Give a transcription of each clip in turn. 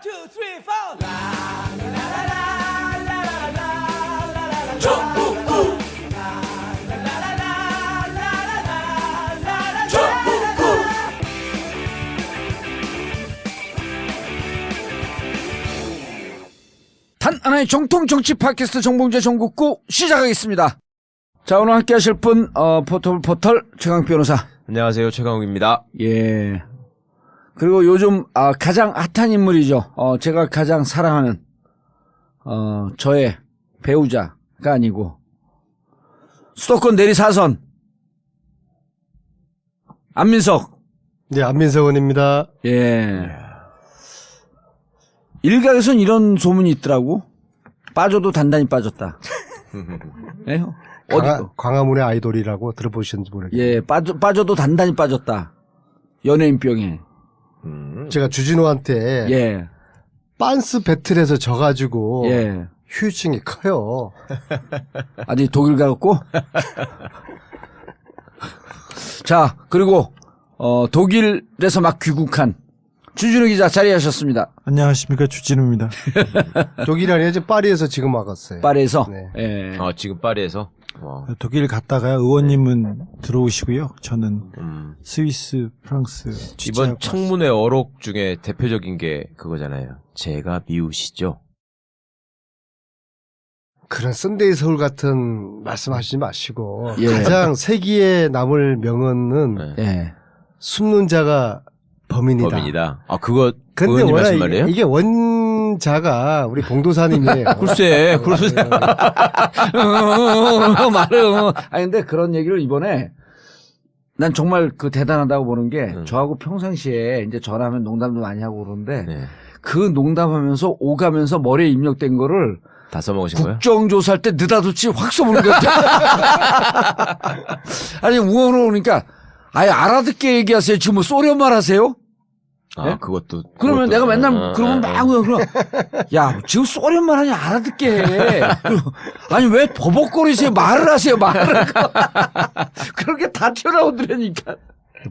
One, two, three, four. 정국구. 정국구. 단 하나의 정통 정치 팟캐스트 정봉재 정국구 시작하겠습니다. 자, 오늘 함께 하실 분, 포털 최강 변호사. 안녕하세요. 최강욱입니다. 예. 그리고 요즘, 가장 핫한 인물이죠. 제가 가장 사랑하는, 저의 배우자가 아니고, 수도권 내리사선. 안민석. 네, 안민석 의원입니다. 예. 일각에선 이런 소문이 있더라고. 빠져도 단단히 빠졌다. 예? 광화문의 아이돌이라고 들어보셨는지 모르겠어요. 예, 빠져도 단단히 빠졌다. 연예인병에. 제가 주진우한테 예. 빤스 배틀에서 져가지고 예. 후유증이 커요. 아니, 독일 가갖고? 자, 그리고, 독일에서 막 귀국한 주진우 기자 자리하셨습니다. 안녕하십니까, 주진우입니다. 독일이 아니라 이제 파리에서 지금 와갔어요. 파리에서? 네. 예. 지금 파리에서? 독일 갔다가 의원님은 들어오시고요. 저는 스위스, 프랑스 이번 취재하고 청문회 어록 중에 대표적인 게 그거잖아요. 제가 미우시죠? 그런 썬데이 서울 같은 말씀하시지 마시고 예. 가장 세기에 남을 명언은 네. 예. 숨는 자가 범인이다. 법인이다. 그거 근데 의원님 워낙 하신 말이에요? 이게 원자가 우리 봉도사님이에요. 글쎄, 그러세요. 말은. 아니, 근데 그런 얘기를 이번에 난 정말 그 대단하다고 보는 게 저하고 평상시에 이제 전화하면 농담도 많이 하고 그러는데 네. 그 농담하면서 오가면서 머리에 입력된 거를 다 써먹으신 거예요? 국정조사할 때 느닷없이 확 써보는 것 같아. 아니, 우엉으로 오니까 아예 알아듣게 얘기하세요. 지금 뭐 소련말 하세요? 예? 그것도. 그러면 내가 맨날 그러면 막. 막 그럼 야, 지금 소련말 하냐 알아듣게 해. 아니, 왜 버벅거리세요? 말을 하세요. 말을. 그렇게 다 튀어나오더라니까.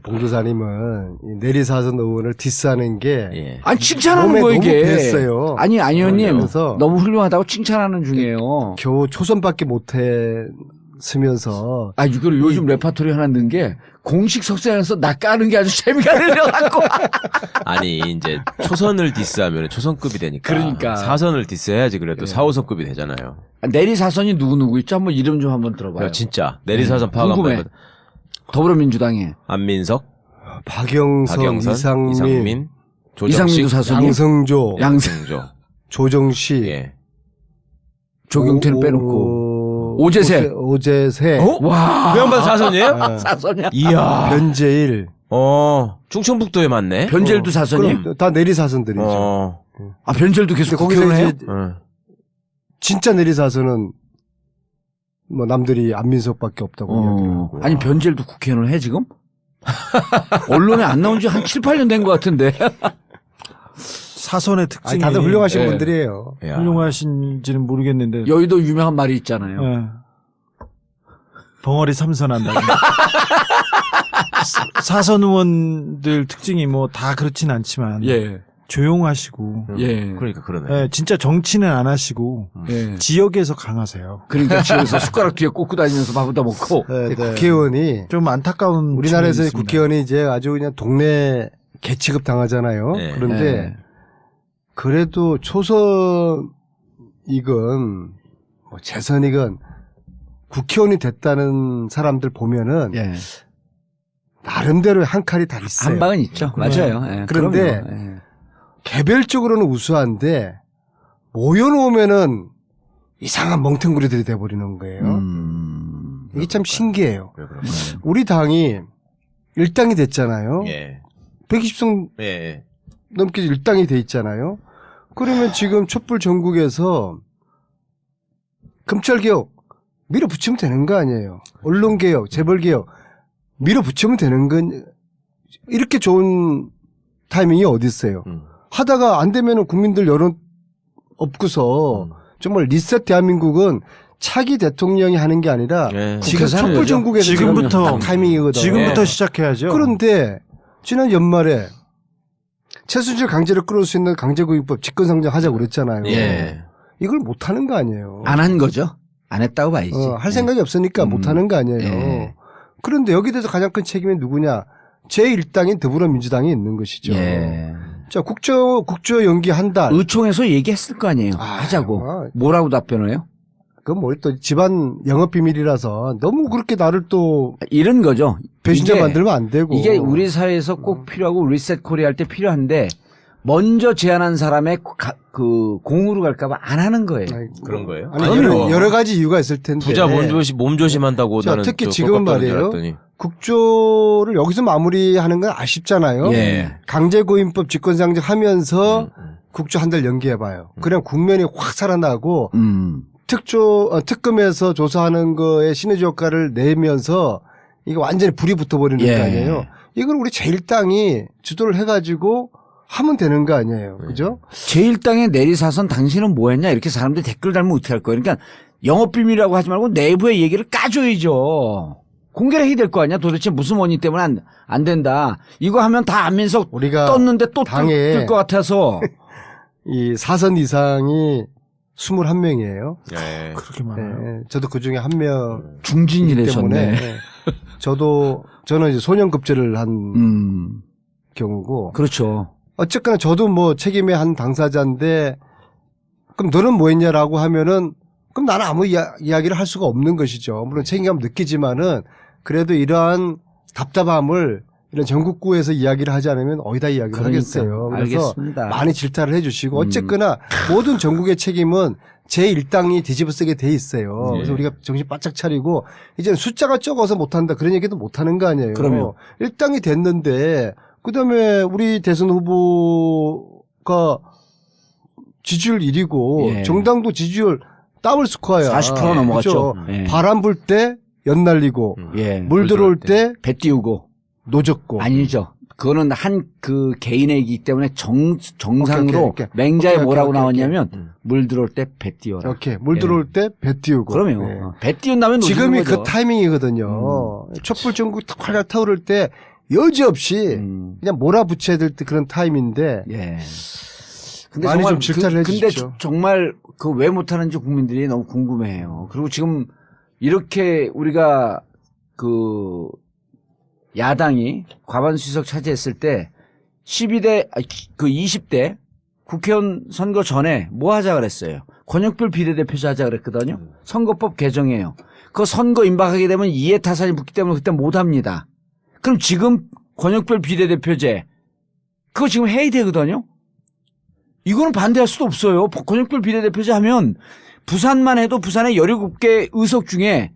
봉도사님은 이 내리사선 의원을 디스하는 게 예. 아니, 칭찬하는 몸에 거 이게. 너무 됐어요. 아니, 의원님. 그래서 너무 훌륭하다고 칭찬하는 중이에요. 겨우 초선밖에 못했으면서 아, 이걸 요즘 레파토리 하나 넣은 게 공식 석상에서 나 까는 게 아주 재미가 들려갖고. 아니, 이제 초선을 디스하면 초선급이 되니까. 그러니까. 사선을 디스해야지 그래도 4, 5선급이 되잖아요. 내리사선이 누구 있죠? 한번 이름 좀 한번 들어봐요. 야, 진짜. 내리사선 파악 궁금해. 한번 해봐. 더불어민주당에. 안민석, 박영선, 이상민, 이상민도 사선이. 양성조, 양승조, 조정식, 예. 조경태는 빼놓고. 오재세. 오재세, 와. 그 양반 사선이에요? 사선이야. 이야. 변재일. 충청북도에 맞네. 변젤도 사선이? 그럼 다 내리사선들이죠. 아, 변젤도 계속 거기서 국회의원 해요? 이제 진짜 내리사선은 뭐 남들이 안민석밖에 없다고 이야기하고. 아니, 변젤도 국회의원을 해, 지금? 언론에 안 나온 지 한 7, 8년 된 것 같은데. 사선의 특징이 다들 훌륭하신 예. 분들이에요. 야. 훌륭하신지는 모르겠는데 여의도 유명한 말이 있잖아요. 예. 벙어리 삼선한다. 사선 의원들 특징이 뭐 다 그렇진 않지만 예. 조용하시고 예. 그러니까 그러네. 예, 진짜 정치는 안 하시고 예. 지역에서 강하세요. 그러니까 집에서 숟가락 뒤에 꽂고 다니면서 밥부터 먹고. 네, 국회의원이 좀 안타까운 우리나라에서 측면이 있습니다. 국회의원이 이제 아주 그냥 동네 개취급 당하잖아요. 네. 그런데 예. 그래도 초선이건 뭐 재선이건 국회의원이 됐다는 사람들 보면은 예. 나름대로 한 칼이 다 있어요. 한 방은 있죠. 맞아요. 예. 그런데 그럼요. 예. 개별적으로는 우수한데 모여놓으면은 이상한 멍텅구리들이 돼버리는 거예요. 이게 참 신기해요. 왜 그럴까요? 우리 당이 일당이 됐잖아요. 예. 120석 예. 넘게 일당이 돼 있잖아요. 그러면 지금 촛불 전국에서 검찰개혁 밀어붙이면 되는 거 아니에요. 언론개혁, 재벌개혁 밀어붙이면 되는 건 이렇게 좋은 타이밍이 어디 있어요. 하다가 안 되면은 국민들 여론 없고서 정말 리셋 대한민국은 차기 대통령이 하는 게 아니라 예. 지금 국회에서 하는 촛불 거죠. 전국에서 지금부터 딱 타이밍이거든. 지금부터 예. 시작해야죠. 그런데 지난 연말에 최순실 강제로 끌어올 수 있는 강제구인법 직권상정 하자고 그랬잖아요. 예. 이걸 못 하는 거 아니에요. 안 한 거죠. 안 했다고 봐야지. 할 생각이 없으니까 못 하는 거 아니에요. 예. 그런데 여기에 대해서 가장 큰 책임이 누구냐? 제1당인 더불어민주당이 있는 것이죠. 예. 자, 국조 연기 한 달. 의총에서 얘기했을 거 아니에요. 하자고. 뭐라고 답변해요? 그건 뭐 또 집안 영업 비밀이라서 너무 그렇게 나를 또 이런 거죠. 배신자 이게- 만들면 안 되고. 이게 우리 사회에서 꼭 필요하고 리셋 코리아 할 때 필요한데 먼저 제안한 사람의 그 공으로 갈까봐 안 하는 거예요. 아니, 그런 거예요? 아니, 그럼요. 여러 가지 이유가 있을 텐데. 부자 몸조심한다고 자, 나는 특히 저 지금은 꺾었다는 줄 말이에요. 알았더니. 국조를 여기서 마무리하는 건 아쉽잖아요. 예. 강제고임법 직권상정하면서 국조 한 달 연기해봐요. 그냥 국면이 확 살아나고 특검에서 조사하는 거에 시너지 효과를 내면서 이게 완전히 불이 붙어버리는 예. 거 아니에요. 이걸 우리 제1당이 주도를 해가지고 하면 되는 거 아니에요. 그죠? 제1당의 내리사선 당신은 뭐 했냐 이렇게 사람들이 댓글 달면 어떻게 할 거예요. 그러니까 영업비밀이라고 하지 말고 내부의 얘기를 까줘야죠. 공개를 해야 될 거 아니야. 도대체 무슨 원인 때문에 안 된다. 이거 하면 다 안민석 우리가 떴는데 또 당에 뜰 것 같아서. 이 사선 이상이 21명이에요. 예. 그렇게 많아요. 저도 그 중에 한 명. 중진이 때문에 되셨네. 저는 이제 소년급제를 한 경우고. 그렇죠. 어쨌거나 저도 뭐 책임의 한 당사자인데 그럼 너는 뭐 했냐라고 하면은 그럼 나는 아무 이야기를 할 수가 없는 것이죠. 물론 책임감을 느끼지만은 그래도 이러한 답답함을 이런 전국구에서 이야기를 하지 않으면 어디다 이야기를 그러니까, 하겠어요. 그래서 알겠습니다. 많이 질타를 해 주시고 어쨌거나 모든 전국의 책임은 제1당이 뒤집어 쓰게 돼 있어요. 그래서 우리가 정신 바짝 차리고 이제는 숫자가 적어서 못한다 그런 얘기도 못하는 거 아니에요. 그럼요. 1당이 됐는데 그다음에 우리 대선 후보가 지지율 1위고 예. 정당도 지지율 더블 스코어야. 40% 넘어갔죠. 그렇죠? 예. 바람 불 때 연날리고 예. 물 들어올 때 배 띄우고. 노졌고. 아니죠. 그거는 한 그 개인이기 때문에 정상으로 오케이. 맹자에 오케이, 뭐라고 오케이, 나왔냐면 물 들어올 때 배 띄워라. 이렇게 물 예. 들어올 때 배 띄우고. 그럼요. 예. 배 띄운 다음에 지금이 노지는 그 거죠. 타이밍이거든요. 촛불 전국 활활 타오를 때 여지없이 그냥 몰아붙여야 될 때 그런 타임인데 예. 근데 많이 정말 좀 질타를 해 근데 주십시오. 정말 그 왜 못하는지 국민들이 너무 궁금해해요. 그리고 지금 이렇게 우리가 그 야당이 과반수석 차지했을 때 20대 국회의원 선거 전에 뭐 하자 그랬어요. 권역별 비례대표제 하자 그랬거든요. 선거법 개정이에요. 그 선거 임박하게 되면 이해타산이 붙기 때문에 그때 못 합니다. 그럼 지금 권역별 비례대표제 그거 지금 해야 되거든요. 이거는 반대할 수도 없어요. 권역별 비례대표제 하면 부산만 해도 부산의 17개 의석 중에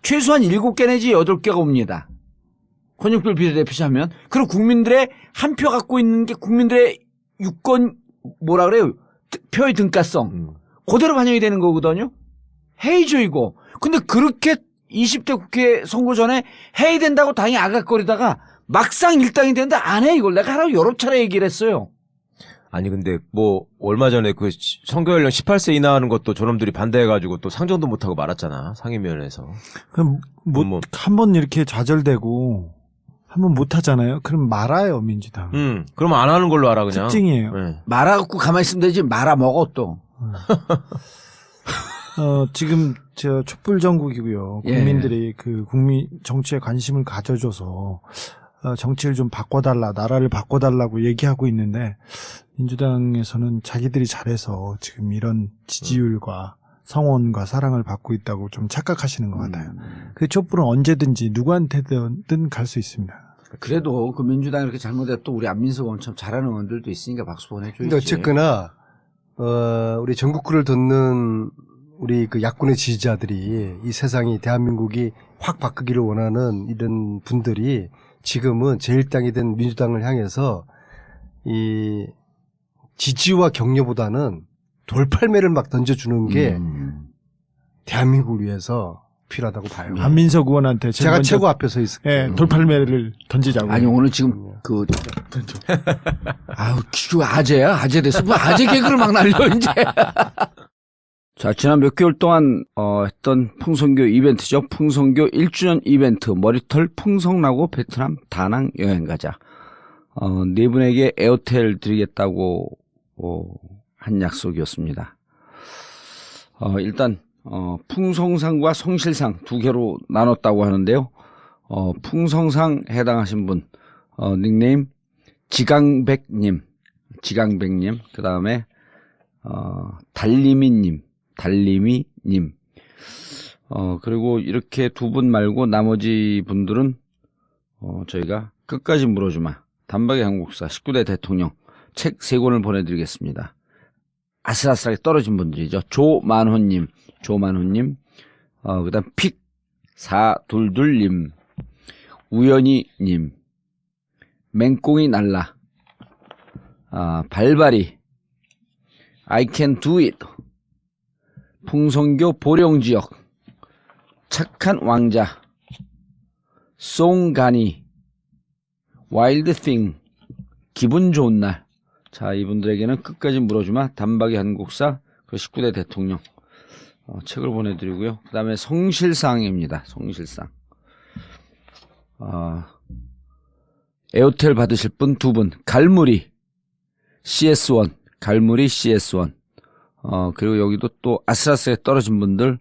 최소한 7개 내지 8개가 옵니다. 권역별 비례대표제 하면. 그리고 국민들의 한 표 갖고 있는 게 국민들의 유권 뭐라 그래요? 표의 등가성. 그대로 반영이 되는 거거든요. 해야죠 이거. 근데 그렇게 20대 국회 선거 전에 해야 된다고 당이 아각거리다가 막상 일당이 되는데 안 해 이걸. 내가 하라고 여러 차례 얘기를 했어요. 아니 근데 뭐 얼마 전에 그 선거 연령 18세 이하하는 것도 저놈들이 반대해가지고 또 상정도 못하고 말았잖아 상임위원회에서. 그럼 뭐. 한 번 이렇게 좌절되고 한 번 못 하잖아요. 그럼 말아요 민주당. 그러면 안 하는 걸로 알아 그냥. 특징이에요. 네. 말아갖고 가만히 있으면 되지 말아먹어 또. 지금 저 촛불 전국이고요. 예. 국민들이 그 국민 정치에 관심을 가져줘서 정치를 좀 바꿔달라, 나라를 바꿔달라고 얘기하고 있는데 민주당에서는 자기들이 잘해서 지금 이런 지지율과 성원과 사랑을 받고 있다고 좀 착각하시는 것 같아요. 그 촛불은 언제든지 누구한테든 갈 수 있습니다. 그래도 그 민주당이 이렇게 잘못해도 또 우리 안민석 의원처럼 잘하는 의원들도 있으니까 박수 보내줘야지. 근데 어쨌거나 우리 전국구를 듣는 우리 그 야권의 지지자들이 이 세상이 대한민국이 확 바꾸기를 원하는 이런 분들이 지금은 제1당이 된 민주당을 향해서 이 지지와 격려보다는 돌팔매를 막 던져주는 게 대한민국을 위해서 필요하다고 봐요. 안민석 의원한테 제일 제가 먼저, 최고 앞에 서 있을게요. 돌팔매를 던지자고. 아니 오늘 지금 그 아우 그 아재야 아재 됐어. 뭐 아재 개그를 막 날려 이제. 자 지난 몇 개월 동안 했던 풍성교 이벤트죠. 풍성교 1주년 이벤트 머리털 풍성나고 베트남 다낭 여행 가자. 네 분에게 에어텔 드리겠다고 한 약속이었습니다. 일단 풍성상과 성실상 두 개로 나눴다고 하는데요. 풍성상 해당하신 분 닉네임 지강백님, 그 다음에 달리미님, 그리고 이렇게 두 분 말고 나머지 분들은 저희가 끝까지 물어주마 단박에 한국사 19대 대통령 책 3권을 보내드리겠습니다. 아슬아슬하게 떨어진 분들이죠. 조만호님, 그 다음 픽422님, 우연히님, 맹꽁이 날라, 발발이, I can do it, 풍성교 보령지역, 착한 왕자, 송가니, 와일드 띵, 기분 좋은 날. 자, 이분들에게는 끝까지 물어주마 단박이 한국사 그 19대 대통령 책을 보내드리고요. 그 다음에 성실상입니다. 성실상. 에어텔 받으실 분 2분. 갈무리 CS1. 그리고 여기도 또 아슬아슬하게 떨어진 분들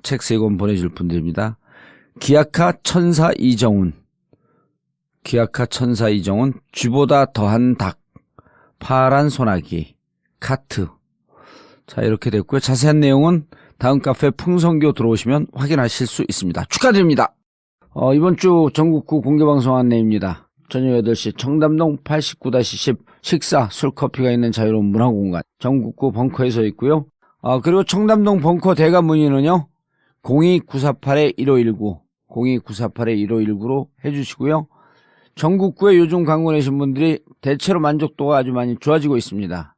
책 3권 보내줄 분들입니다. 기아카 천사 이정훈, 쥐보다 더한 닭, 파란 소나기, 카트. 자, 이렇게 됐고요. 자세한 내용은 다음 카페 풍성교 들어오시면 확인하실 수 있습니다. 축하드립니다. 이번 주 전국구 공개방송 안내입니다. 저녁 8시 청담동 89-10 식사, 술, 커피가 있는 자유로운 문화공간 전국구 벙커에서 있고요. 그리고 청담동 벙커 대관 문의는요. 02-948-1519, 02-948-1519로 해주시고요. 전국구에 요즘 광고 내신 분들이 대체로 만족도가 아주 많이 좋아지고 있습니다.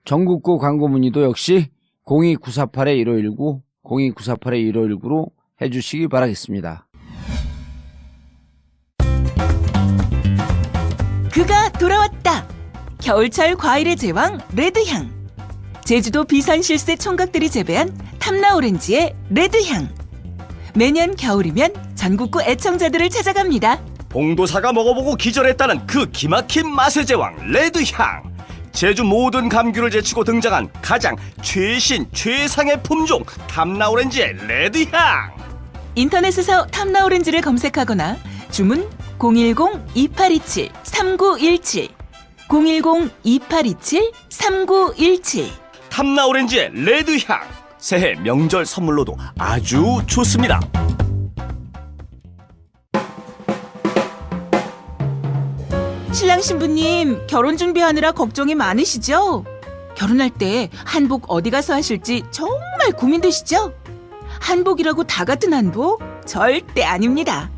전국구 광고 문의도 역시 02-948-1519, 02-948-1519로 해주시기 바라겠습니다. 그가 돌아왔다. 겨울철 과일의 제왕 레드향. 제주도 비선실세 총각들이 재배한 탐나오렌지의 레드향. 매년 겨울이면 전국구 애청자들을 찾아갑니다. 봉도사가 먹어보고 기절했다는 그 기막힌 맛의 제왕 레드향. 제주 모든 감귤을 제치고 등장한 가장 최상의 품종 탐나오렌지의 레드향. 인터넷에서 탐나오렌지를 검색하거나 주문 010-2827-3917, 010-2827-3917. 탐나오렌지의 레드향. 새해 명절 선물로도 아주 좋습니다. 신랑 신부님, 결혼 준비하느라 걱정이 많으시죠? 결혼할 때 한복 어디 가서 하실지 정말 고민되시죠? 한복이라고 다 같은 한복? 절대 아닙니다.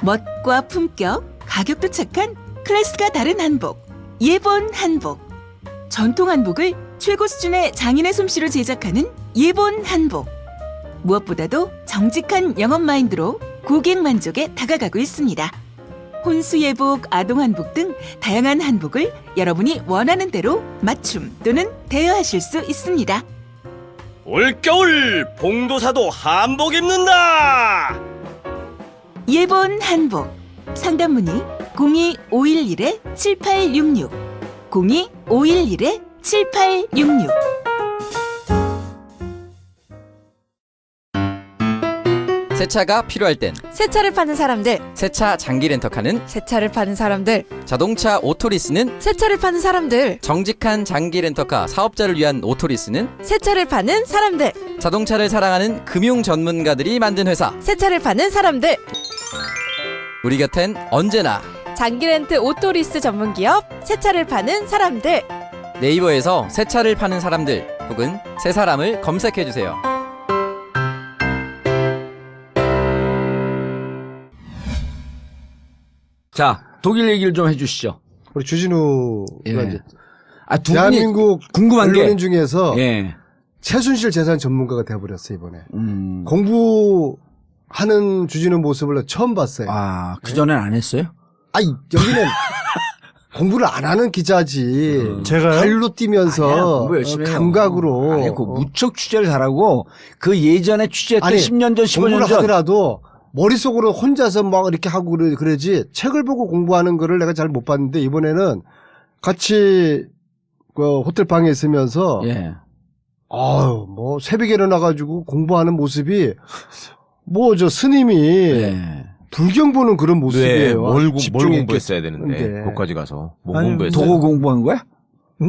멋과 품격, 가격도 착한 클래스가 다른 한복, 예본 한복. 전통 한복을 최고 수준의 장인의 솜씨로 제작하는 예본 한복. 무엇보다도 정직한 영업 마인드로 고객 만족에 다가가고 있습니다. 혼수 예복, 아동 한복 등 다양한 한복을 여러분이 원하는 대로 맞춤 또는 대여하실 수 있습니다. 올겨울 봉도사도 한복 입는다. 예본 한복. 상담 문의 02-511-7866, 02-511-7866. 세차가 필요할 땐 새차를 파는 사람들, 세차 장기 렌터카는 새차를 파는 사람들, 자동차 오토리스는 새차를 파는 사람들, 정직한 장기 렌터카 사업자를 위한 오토리스는 새차를 파는 사람들, 자동차를 사랑하는 금융 전문가들이 만든 회사. 새차를 파는 사람들. 우리 곁엔 언제나 장기렌트 오토리스 전문기업 새차를 파는 사람들. 네이버에서 세차를 파는 사람들 혹은 세 사람을 검색해주세요. 자, 독일 얘기를 좀 해주시죠. 우리 주진우가 예. 이제 두 분이 대한민국 궁금한 게 언론인 중에서 예. 최순실 재산 전문가가 돼버렸어 이번에. 공부하는 주진우 모습을 처음 봤어요. 그 전엔 안 했어요? 아니 여기는 공부를 안 하는 기자지. 제가요? 발로 뛰면서 공부 열심히 해요. 감각으로. 아니, 그 무척 취재를 잘하고 그 예전에 취재했던 아니, 10년 전, 15년 공부를 전 하더라도 머릿속으로 혼자서 막 이렇게 하고 그러지 책을 보고 공부하는 거를 내가 잘 못 봤는데 이번에는 같이 그 호텔 방에 있으면서 예. 아유 뭐 새벽에 일어나가지고 공부하는 모습이 뭐 저 스님이 예. 불경 보는 그런 모습이에요. 뭘 집중 있게 공부했어야 되는데 근데. 거기까지 가서 뭐 아니, 공부했어요? 도구 공부한 거야?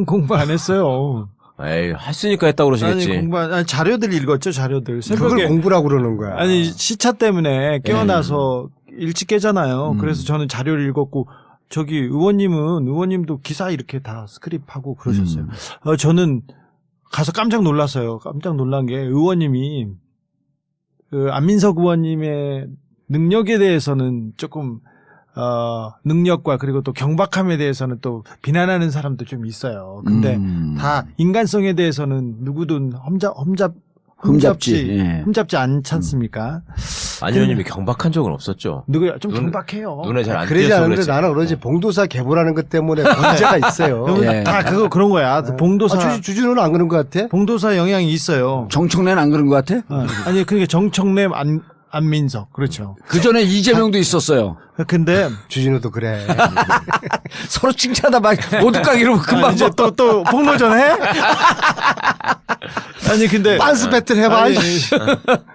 공부 안 했어요. 에이 했으니까 했다고 그러시겠지. 아니 자료들 읽었죠, 자료들. 그걸 새벽에 공부라고 그러는 거야. 아니 시차 때문에 깨어나서 일찍 깨잖아요. 그래서 저는 자료를 읽었고 저기 의원님도 기사 이렇게 다 스크립하고 그러셨어요. 저는 가서 깜짝 놀랐어요. 깜짝 놀란 게 의원님이 그 안민석 의원님의 능력에 대해서는 조금 능력과 그리고 또 경박함에 대해서는 또 비난하는 사람도 좀 있어요. 근데 다 인간성에 대해서는 누구든 흠잡지 않지 않습니까? 안 의원님이 경박한 적은 없었죠. 누구야? 좀 경박해요. 눈에 잘 안 그러지 띄어서 않은데 그랬지. 나는 그러지 봉도사 개보라는 것 때문에 문제가 있어요. 예. 다 그런 거야. 봉도사 주진우는 안 그런 것 같아? 봉도사 영향이 있어요. 정청래는 안 그런 것 같아? 아니 그러니까 정청래 안민석 그렇죠. 그 전에 이재명도 있었어요. 근데 주진우도 그래. 서로 칭찬하다 막 모두가기로 금방 이제 또 폭로전 해? 아니 근데 빤스 배틀 해봐. 아니,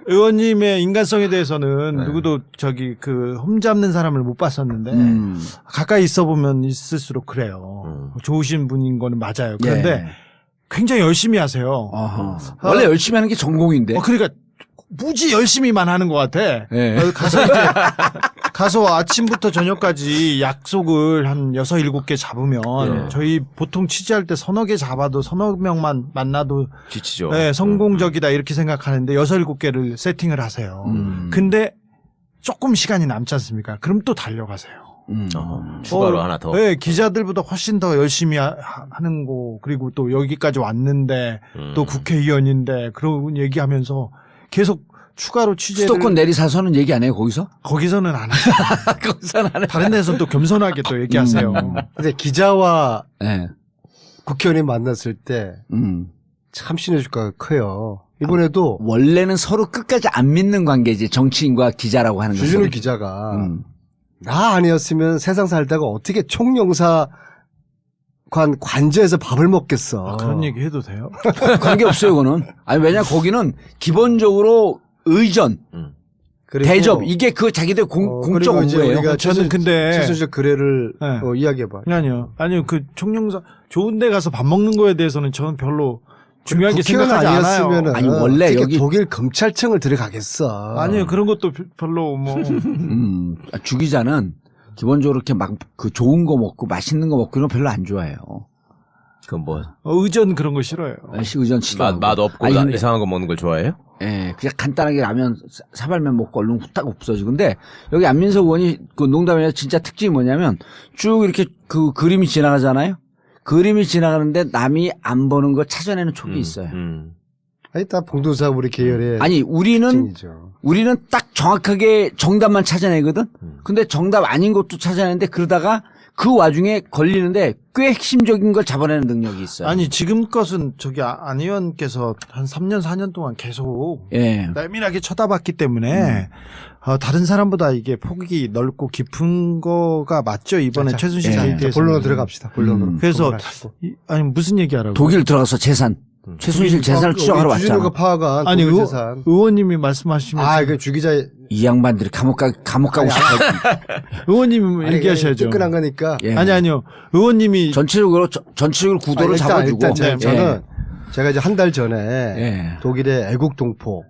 의원님의 인간성에 대해서는 누구도 저기 그 흠잡는 사람을 못 봤었는데 가까이 있어 보면 있을수록 그래요. 좋으신 분인 거는 맞아요. 그런데 예. 굉장히 열심히 하세요. 어허. 원래 열심히 하는 게 전공인데. 그러니까 무지 열심히만 하는 것 같아. 예. 가서 아침부터 저녁까지 약속을 한 6, 7개 잡으면 예. 저희 보통 취재할 때 서너 개 잡아도 서너 명만 만나도 지치죠. 네, 성공적이다 이렇게 생각하는데 6, 7개를 세팅을 하세요. 근데 조금 시간이 남지 않습니까? 그럼 또 달려가세요. 추가로 하나 더. 네, 기자들보다 훨씬 더 열심히 하는 거 그리고 또 여기까지 왔는데 또 국회의원인데 그런 얘기하면서 계속 추가로 취재를 수도권 내리사서는 얘기 안 해요, 거기서? 거기서는 안 하죠. 거기서는 안 해. 다른 데서는 또 겸손하게 또 얘기하세요. 근데 기자와 예. 국회의원이 만났을 때 참 신의 주가가 커요. 이번에도 원래는 서로 끝까지 안 믿는 관계지, 정치인과 기자라고 하는 주진우 것은. 기자가 나 아니었으면 세상 살다가 어떻게 총영사관 관저에서 밥을 먹겠어. 그런 얘기 해도 돼요? 관계 없어요, 그거는. 아니, 왜냐, 거기는 기본적으로 의전, 그리고 대접, 이게 그 자기들 공적 그리고 이제 업무예요. 우리가 저는 근데 최순실 거래를 네. 이야기해봐. 아니요 그 총영사 좋은 데 가서 밥 먹는 거에 대해서는 저는 별로 중요하게 국회의원 생각하지 아니었으면은 않아요. 아니, 원래 어떻게 여기- 독일 검찰청을 들어가겠어. 아니요 그런 것도 별로 뭐 주 기자는 기본적으로 이렇게 막 그 좋은 거 먹고 맛있는 거 먹고 이런 거 별로 안 좋아해요. 그건 뭐 의전 그런 거 싫어요. 의전 치도 맛 없고 아니, 근데- 이상한 거 먹는 걸 좋아해요? 예, 그냥 간단하게 라면 사발면 먹고 얼른 후딱 없어지고. 근데 여기 안민석 의원이 그 농담이 아니라 진짜 특징이 뭐냐면 쭉 이렇게 그 그림이 지나가잖아요. 그림이 지나가는데 남이 안 보는 걸 찾아내는 촉이 있어요. 아니, 다 봉도사 우리 계열의 아니, 우리는 특징이죠. 딱 정확하게 정답만 찾아내거든? 근데 정답 아닌 것도 찾아내는데 그러다가 그 와중에 걸리는데 꽤 핵심적인 걸 잡아내는 능력이 있어요. 아니 지금 것은 저기 안 의원께서 한 3년 4년 동안 계속 예. 내밀하게 쳐다봤기 때문에 다른 사람보다 이게 폭이 넓고 깊은 거가 맞죠 이번에 자, 최순실 예. 사이트에서 본론으로 들어갑시다. 본론으로. 그래서 본론하시고. 아니 무슨 얘기하라고? 독일 들어가서 재산. 최순실 재산을 추적하러 우리 주진우가 왔잖아. 파악한 아니 독일 재산. 의원님이 말씀하시면 그 주기자 이 양반들이 감옥 가고 싶어. 의원님이 얘기하셔야죠. 뜨끈한 거니까. 예. 아니요 의원님이 전체적으로 구도를 잡아주고. 일단 예. 저는 제가 이제 한 달 전에 예. 독일의 애국동포,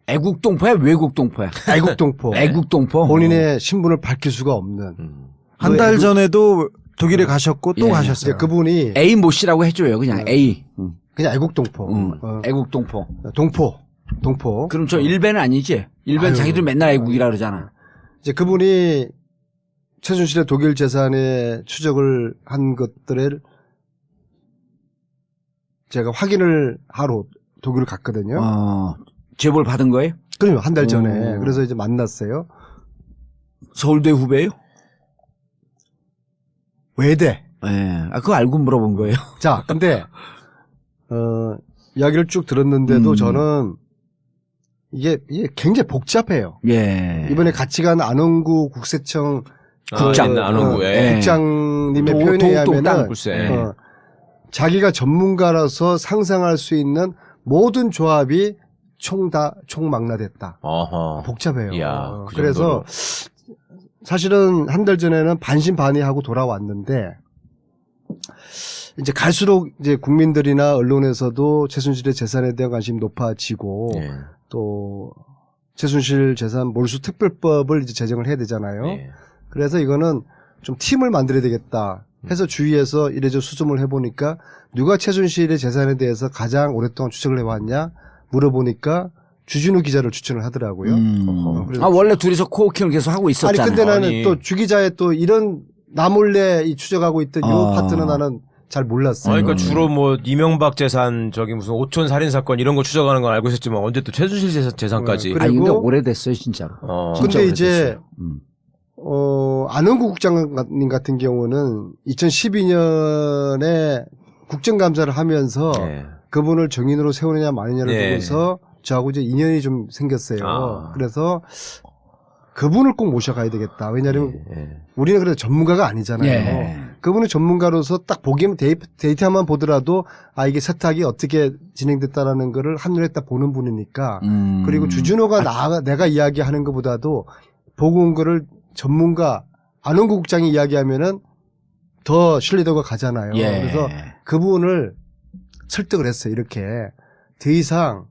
애국동포야? 외국동포야? 애국동포, 애국동포. 본인의 신분을 밝힐 수가 없는 한 달 전에도 독일에 가셨고 또 예. 가셨어요. 이제 그분이 A 모 씨라고 해줘요. 그냥 A. 그냥 애국동포, 애국동포. 동포. 그럼 저 일배는 아니지? 일배는 아유. 자기들 맨날 애국이라 그러잖아. 이제 그분이 최순실의 독일 재산의 추적을 한 것들을 제가 확인을 하러 독일을 갔거든요. 제보를 받은 거예요? 그럼요, 한 달 전에. 그래서 이제 만났어요. 서울대 후배예요? 외대. 예. 그거 알고 물어본 거예요. 자, 근데 이야기를 쭉 들었는데도 저는 이게 굉장히 복잡해요. 예. 이번에 같이 간 안원구 국세청 국장, 안원구에. 국장님의 표현에 땅 의하면은 글쎄. 자기가 전문가라서 상상할 수 있는 모든 조합이 총망라됐다. 어허. 복잡해요. 이야, 그 그래서 사실은 한 달 전에는 반신반의하고 돌아왔는데 이제 갈수록 이제 국민들이나 언론에서도 최순실의 재산에 대한 관심이 높아지고 예. 또 최순실 재산 몰수 특별법을 이제 제정을 해야 되잖아요. 예. 그래서 이거는 좀 팀을 만들어야 되겠다 해서 주위에서 이래저 수습을 해보니까 누가 최순실의 재산에 대해서 가장 오랫동안 추적을 해왔냐 물어보니까 주진우 기자를 추천을 하더라고요. 그래서 원래 둘이서 코워킹을 계속 하고 아니 있었잖아요. 근데 나는 아니. 또 주 기자의 또 이런 나몰래 이 추적하고 있던 요 파트는 나는 잘 몰랐어요. 그러니까 주로 뭐 이명박 재산 저기 무슨 오촌 살인 사건 이런 거 추적하는 건 알고 있었지만 언제 또 최순실 재산까지. 그래. 아니, 근데 그리고- 오래됐어요, 진짜로. 진짜 근데 이제 오래됐어요. 안원구 국장님 같은 경우는 2012년에 국정감사를 하면서 예. 그분을 정인으로 세우느냐 마느냐를 예. 두고서 저하고 이제 인연이 좀 생겼어요. 아. 그래서 그분을 꼭 모셔가야 되겠다. 왜냐하면 예. 우리는 그래도 전문가가 아니잖아요. 예. 그분이 전문가로서 딱 보기만 데이터만 보더라도 아 이게 세탁이 어떻게 진행됐다라는 거를 한눈에 딱 보는 분이니까 그리고 주준호가 내가 이야기하는 것보다도 보고 온 거를 전문가 안원구 국장이 이야기하면은 더 신뢰도가 가잖아요. 예. 그래서 그분을 설득을 했어요. 이렇게 더 이상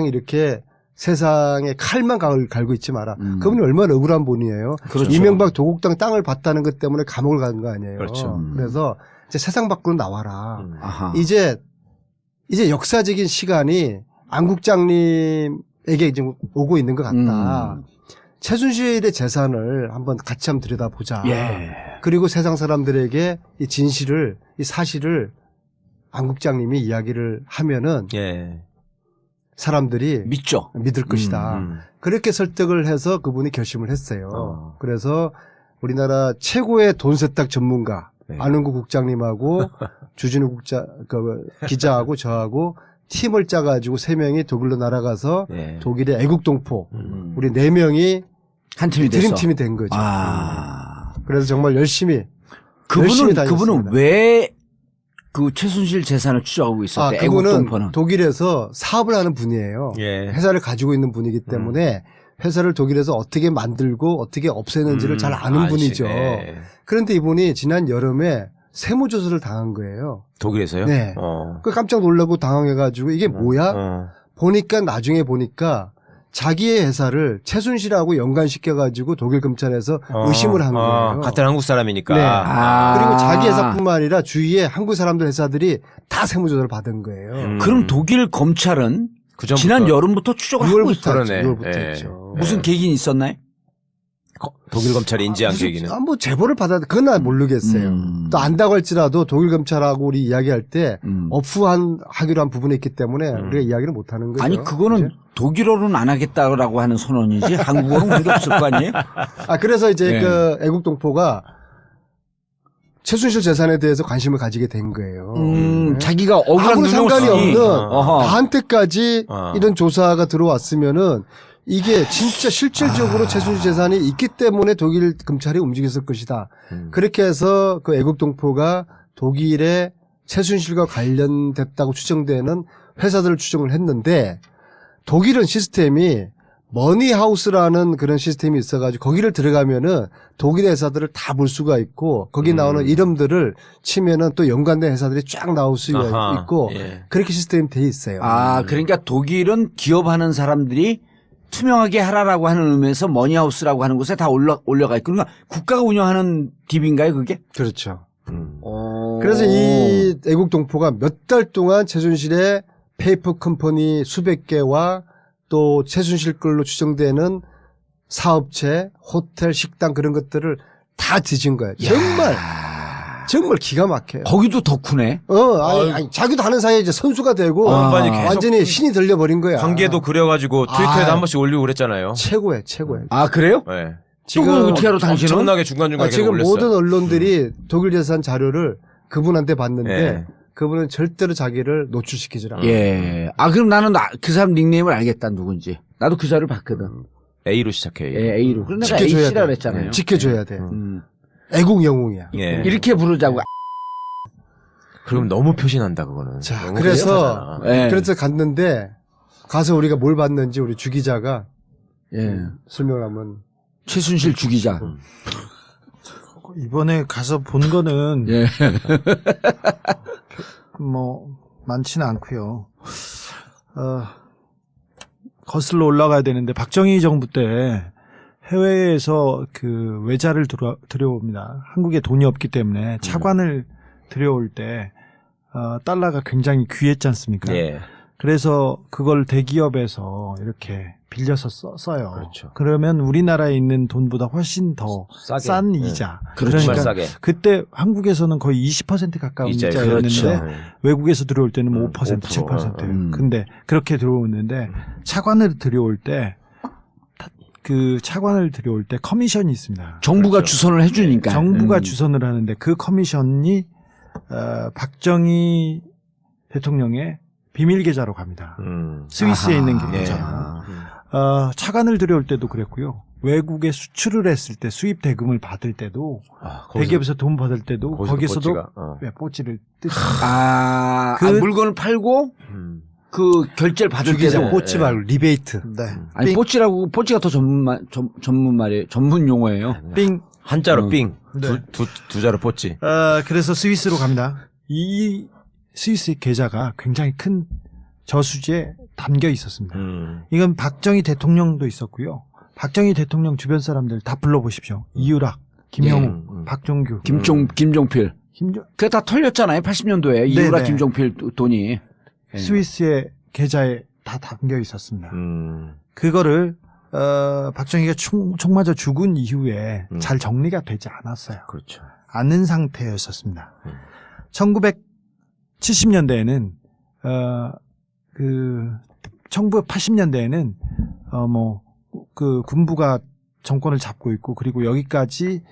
이렇게 세상에 칼만 갈고 있지 마라. 그분이 얼마나 억울한 분이에요. 그렇죠. 이명박 도곡당 땅을 봤다는 것 때문에 감옥을 간 거 아니에요. 그렇죠. 그래서 이제 세상 밖으로 나와라. 아하. 이제 역사적인 시간이 안 국장님에게 지금 오고 있는 것 같다. 최순실의 재산을 한번 같이 한번 들여다보자. 예. 그리고 세상 사람들에게 이 진실을, 이 사실을 안 국장님이 이야기를 하면은 예. 사람들이 믿죠. 믿을 것이다. 그렇게 설득을 해서 그분이 결심을 했어요. 그래서 우리나라 최고의 돈 세탁 전문가 네. 안원구 국장님하고 주진우 기자하고 저하고 팀을 짜가지고 3명이 독일로 날아가서 예. 독일의 애국동포 우리 4명이 한 팀이 됐어. 드림팀이 된 거죠. 그래서 정말 열심히 그분은 다녔습니다. 왜 그 최순실 재산을 추적하고 있었대? 그분은 애국동포는. 독일에서 사업을 하는 분이에요. 예. 회사를 가지고 있는 분이기 때문에 회사를 독일에서 어떻게 만들고 어떻게 없애는지를 잘 아는 분이죠. 아시네. 그런데 이분이 지난 여름에 세무조사를 당한 거예요. 독일에서요? 네. 그 깜짝 놀라고 당황해가지고 이게 뭐야? 나중에 보니까 자기의 회사를 최순실하고 연관시켜가지고 독일 검찰에서 의심을 한 거예요. 같은 한국 사람이니까. 네. 아. 그리고 자기 회사뿐만 아니라 주위에 한국 사람들 회사들이 다 세무조사를 받은 거예요. 그럼 독일 검찰은 그 전부터. 지난 여름부터 추적을 하고 6월부터 있어요. 했죠. 그러네. 6월부터 예. 했죠. 무슨 계기는 있었나요? 독일 검찰이 인지한 계기는. 뭐 제보를 그건 난 모르겠어요. 또 안다고 할지라도 독일 검찰하고 우리 이야기할 때 하기로 한 부분이 있기 때문에 우리가 이야기를 못 하는 거죠. 아니 그거는 그죠? 독일어로는 안 하겠다라고 하는 선언이지 한국어는 그게 없을 거 아니에요? 그래서 이제 네. 그 애국동포가 최순실 재산에 대해서 관심을 가지게 된 거예요. 자기가 억울한 아무 상관이 누명쓰기. 없는 어허. 나한테까지 이런 조사가 들어왔으면은 이게 진짜 실질적으로 최순실 재산이 있기 때문에 독일 검찰이 움직였을 것이다. 그렇게 해서 그 애국동포가 독일의 최순실과 관련됐다고 추정되는 회사들을 추정을 했는데 독일은 시스템이 머니하우스라는 그런 시스템이 있어가지고 거기를 들어가면은 독일 회사들을 다 볼 수가 있고 거기 나오는 이름들을 치면은 또 연관된 회사들이 쫙 나올 수가 아하, 있고 예. 그렇게 시스템이 돼 있어요. 그러니까 독일은 기업하는 사람들이 투명하게 하라라고 하는 의미에서 머니하우스라고 하는 곳에 다 올려가 있고 그러니까 국가가 운영하는 딥인가요 그게? 그렇죠. 그래서 이 애국동포가 몇 달 동안 최순실의 페이퍼 컴퍼니 수백 개와 또 최순실 걸로 추정되는 사업체, 호텔, 식당 그런 것들을 다 뒤진 거예요. 정말 기가 막혀요. 거기도 덕후네. 아니, 자기도 하는 사이에 이제 선수가 되고 양반이 계속 완전히 신이 들려버린 거야. 관계도 그려가지고 트위터에도 한 번씩 올리고 그랬잖아요. 최고예요. 그래요? 네. 지금 어떻게 알아 당신은? 엄청나게 중간중간에 계속 지금 올렸어요. 모든 언론들이 독일 재산 자료를 그분한테 봤는데 예. 그분은 절대로 자기를 노출시키질 않아요. 예. 그럼 나는 그 사람 닉네임을 알겠다 누군지. 나도 그 자료를 봤거든. A로 시작해. A. 예, A로. 그래서 내가 지켜줘야 A씨라 돼. 그랬잖아요. 지켜줘야 돼. 음. 애국 영웅이야. 예. 이렇게 부르자고. 그럼 너무 표시난다 그거는. 자, 너무 그래서 비슷하잖아. 예. 그래서 갔는데 가서 우리가 뭘 봤는지 우리 주 기자가 예. 설명을 하면 최순실 주기자. 이번에 가서 본 거는 예. 뭐 많지는 않고요. 거슬러 올라가야 되는데 박정희 정부 때 해외에서 그 외자를 들여옵니다. 한국에 돈이 없기 때문에 차관을 들여올 때 달러가 굉장히 귀했지 않습니까? 예. 그래서 그걸 대기업에서 이렇게 빌려서 써요. 그렇죠. 그러면 우리나라에 있는 돈보다 훨씬 더 싸게. 싼 예. 이자. 그렇죠. 정말 그러니까 싸게. 그때 한국에서는 거의 20% 가까운 이자요. 이자였는데 그렇죠. 외국에서 들어올 때는 뭐 5%, 5%, 7%. 근데 그렇게 들어오는데 차관을 들여올 때 그 차관을 들여올 때 커미션이 있습니다. 정부가 그렇죠. 주선을 해주니까. 정부가 주선을 하는데 그 커미션이 박정희 대통령의 비밀 계좌로 갑니다. 스위스에 아하. 있는 예. 계좌. 차관을 들여올 때도 그랬고요. 외국에 수출을 했을 때 수입 대금을 받을 때도 대기업에서 돈 받을 때도 거기서도 뽀찌를 뜯습니다. 그 물건을 팔고 그 결제를 받을 주기자 때도 뽀찌 말고 리베이트. 네. 아니 뽀찌라고 뽀찌가 더 전문 말이에요. 전문 용어예요. 삥. 한자로 삥. 네. 두 자로 뽀찌. 그래서 스위스로 갑니다. 이 스위스 계좌가 굉장히 큰 저수지에 담겨 있었습니다. 이건 박정희 대통령도 있었고요. 박정희 대통령 주변 사람들 다 불러보십시오. 이유락, 김영우, 박종규, 김종필. 그게 다 털렸잖아요. 80년도에 이유라 네네. 김종필 돈이. 스위스의 계좌에 다 담겨 있었습니다. 그거를 박정희가 총 맞아 죽은 이후에 잘 정리가 되지 않았어요. 그렇죠. 않은 상태였었습니다. 1970년대에는 1980년대에는 그 군부가 정권을 잡고 있고 그리고 여기까지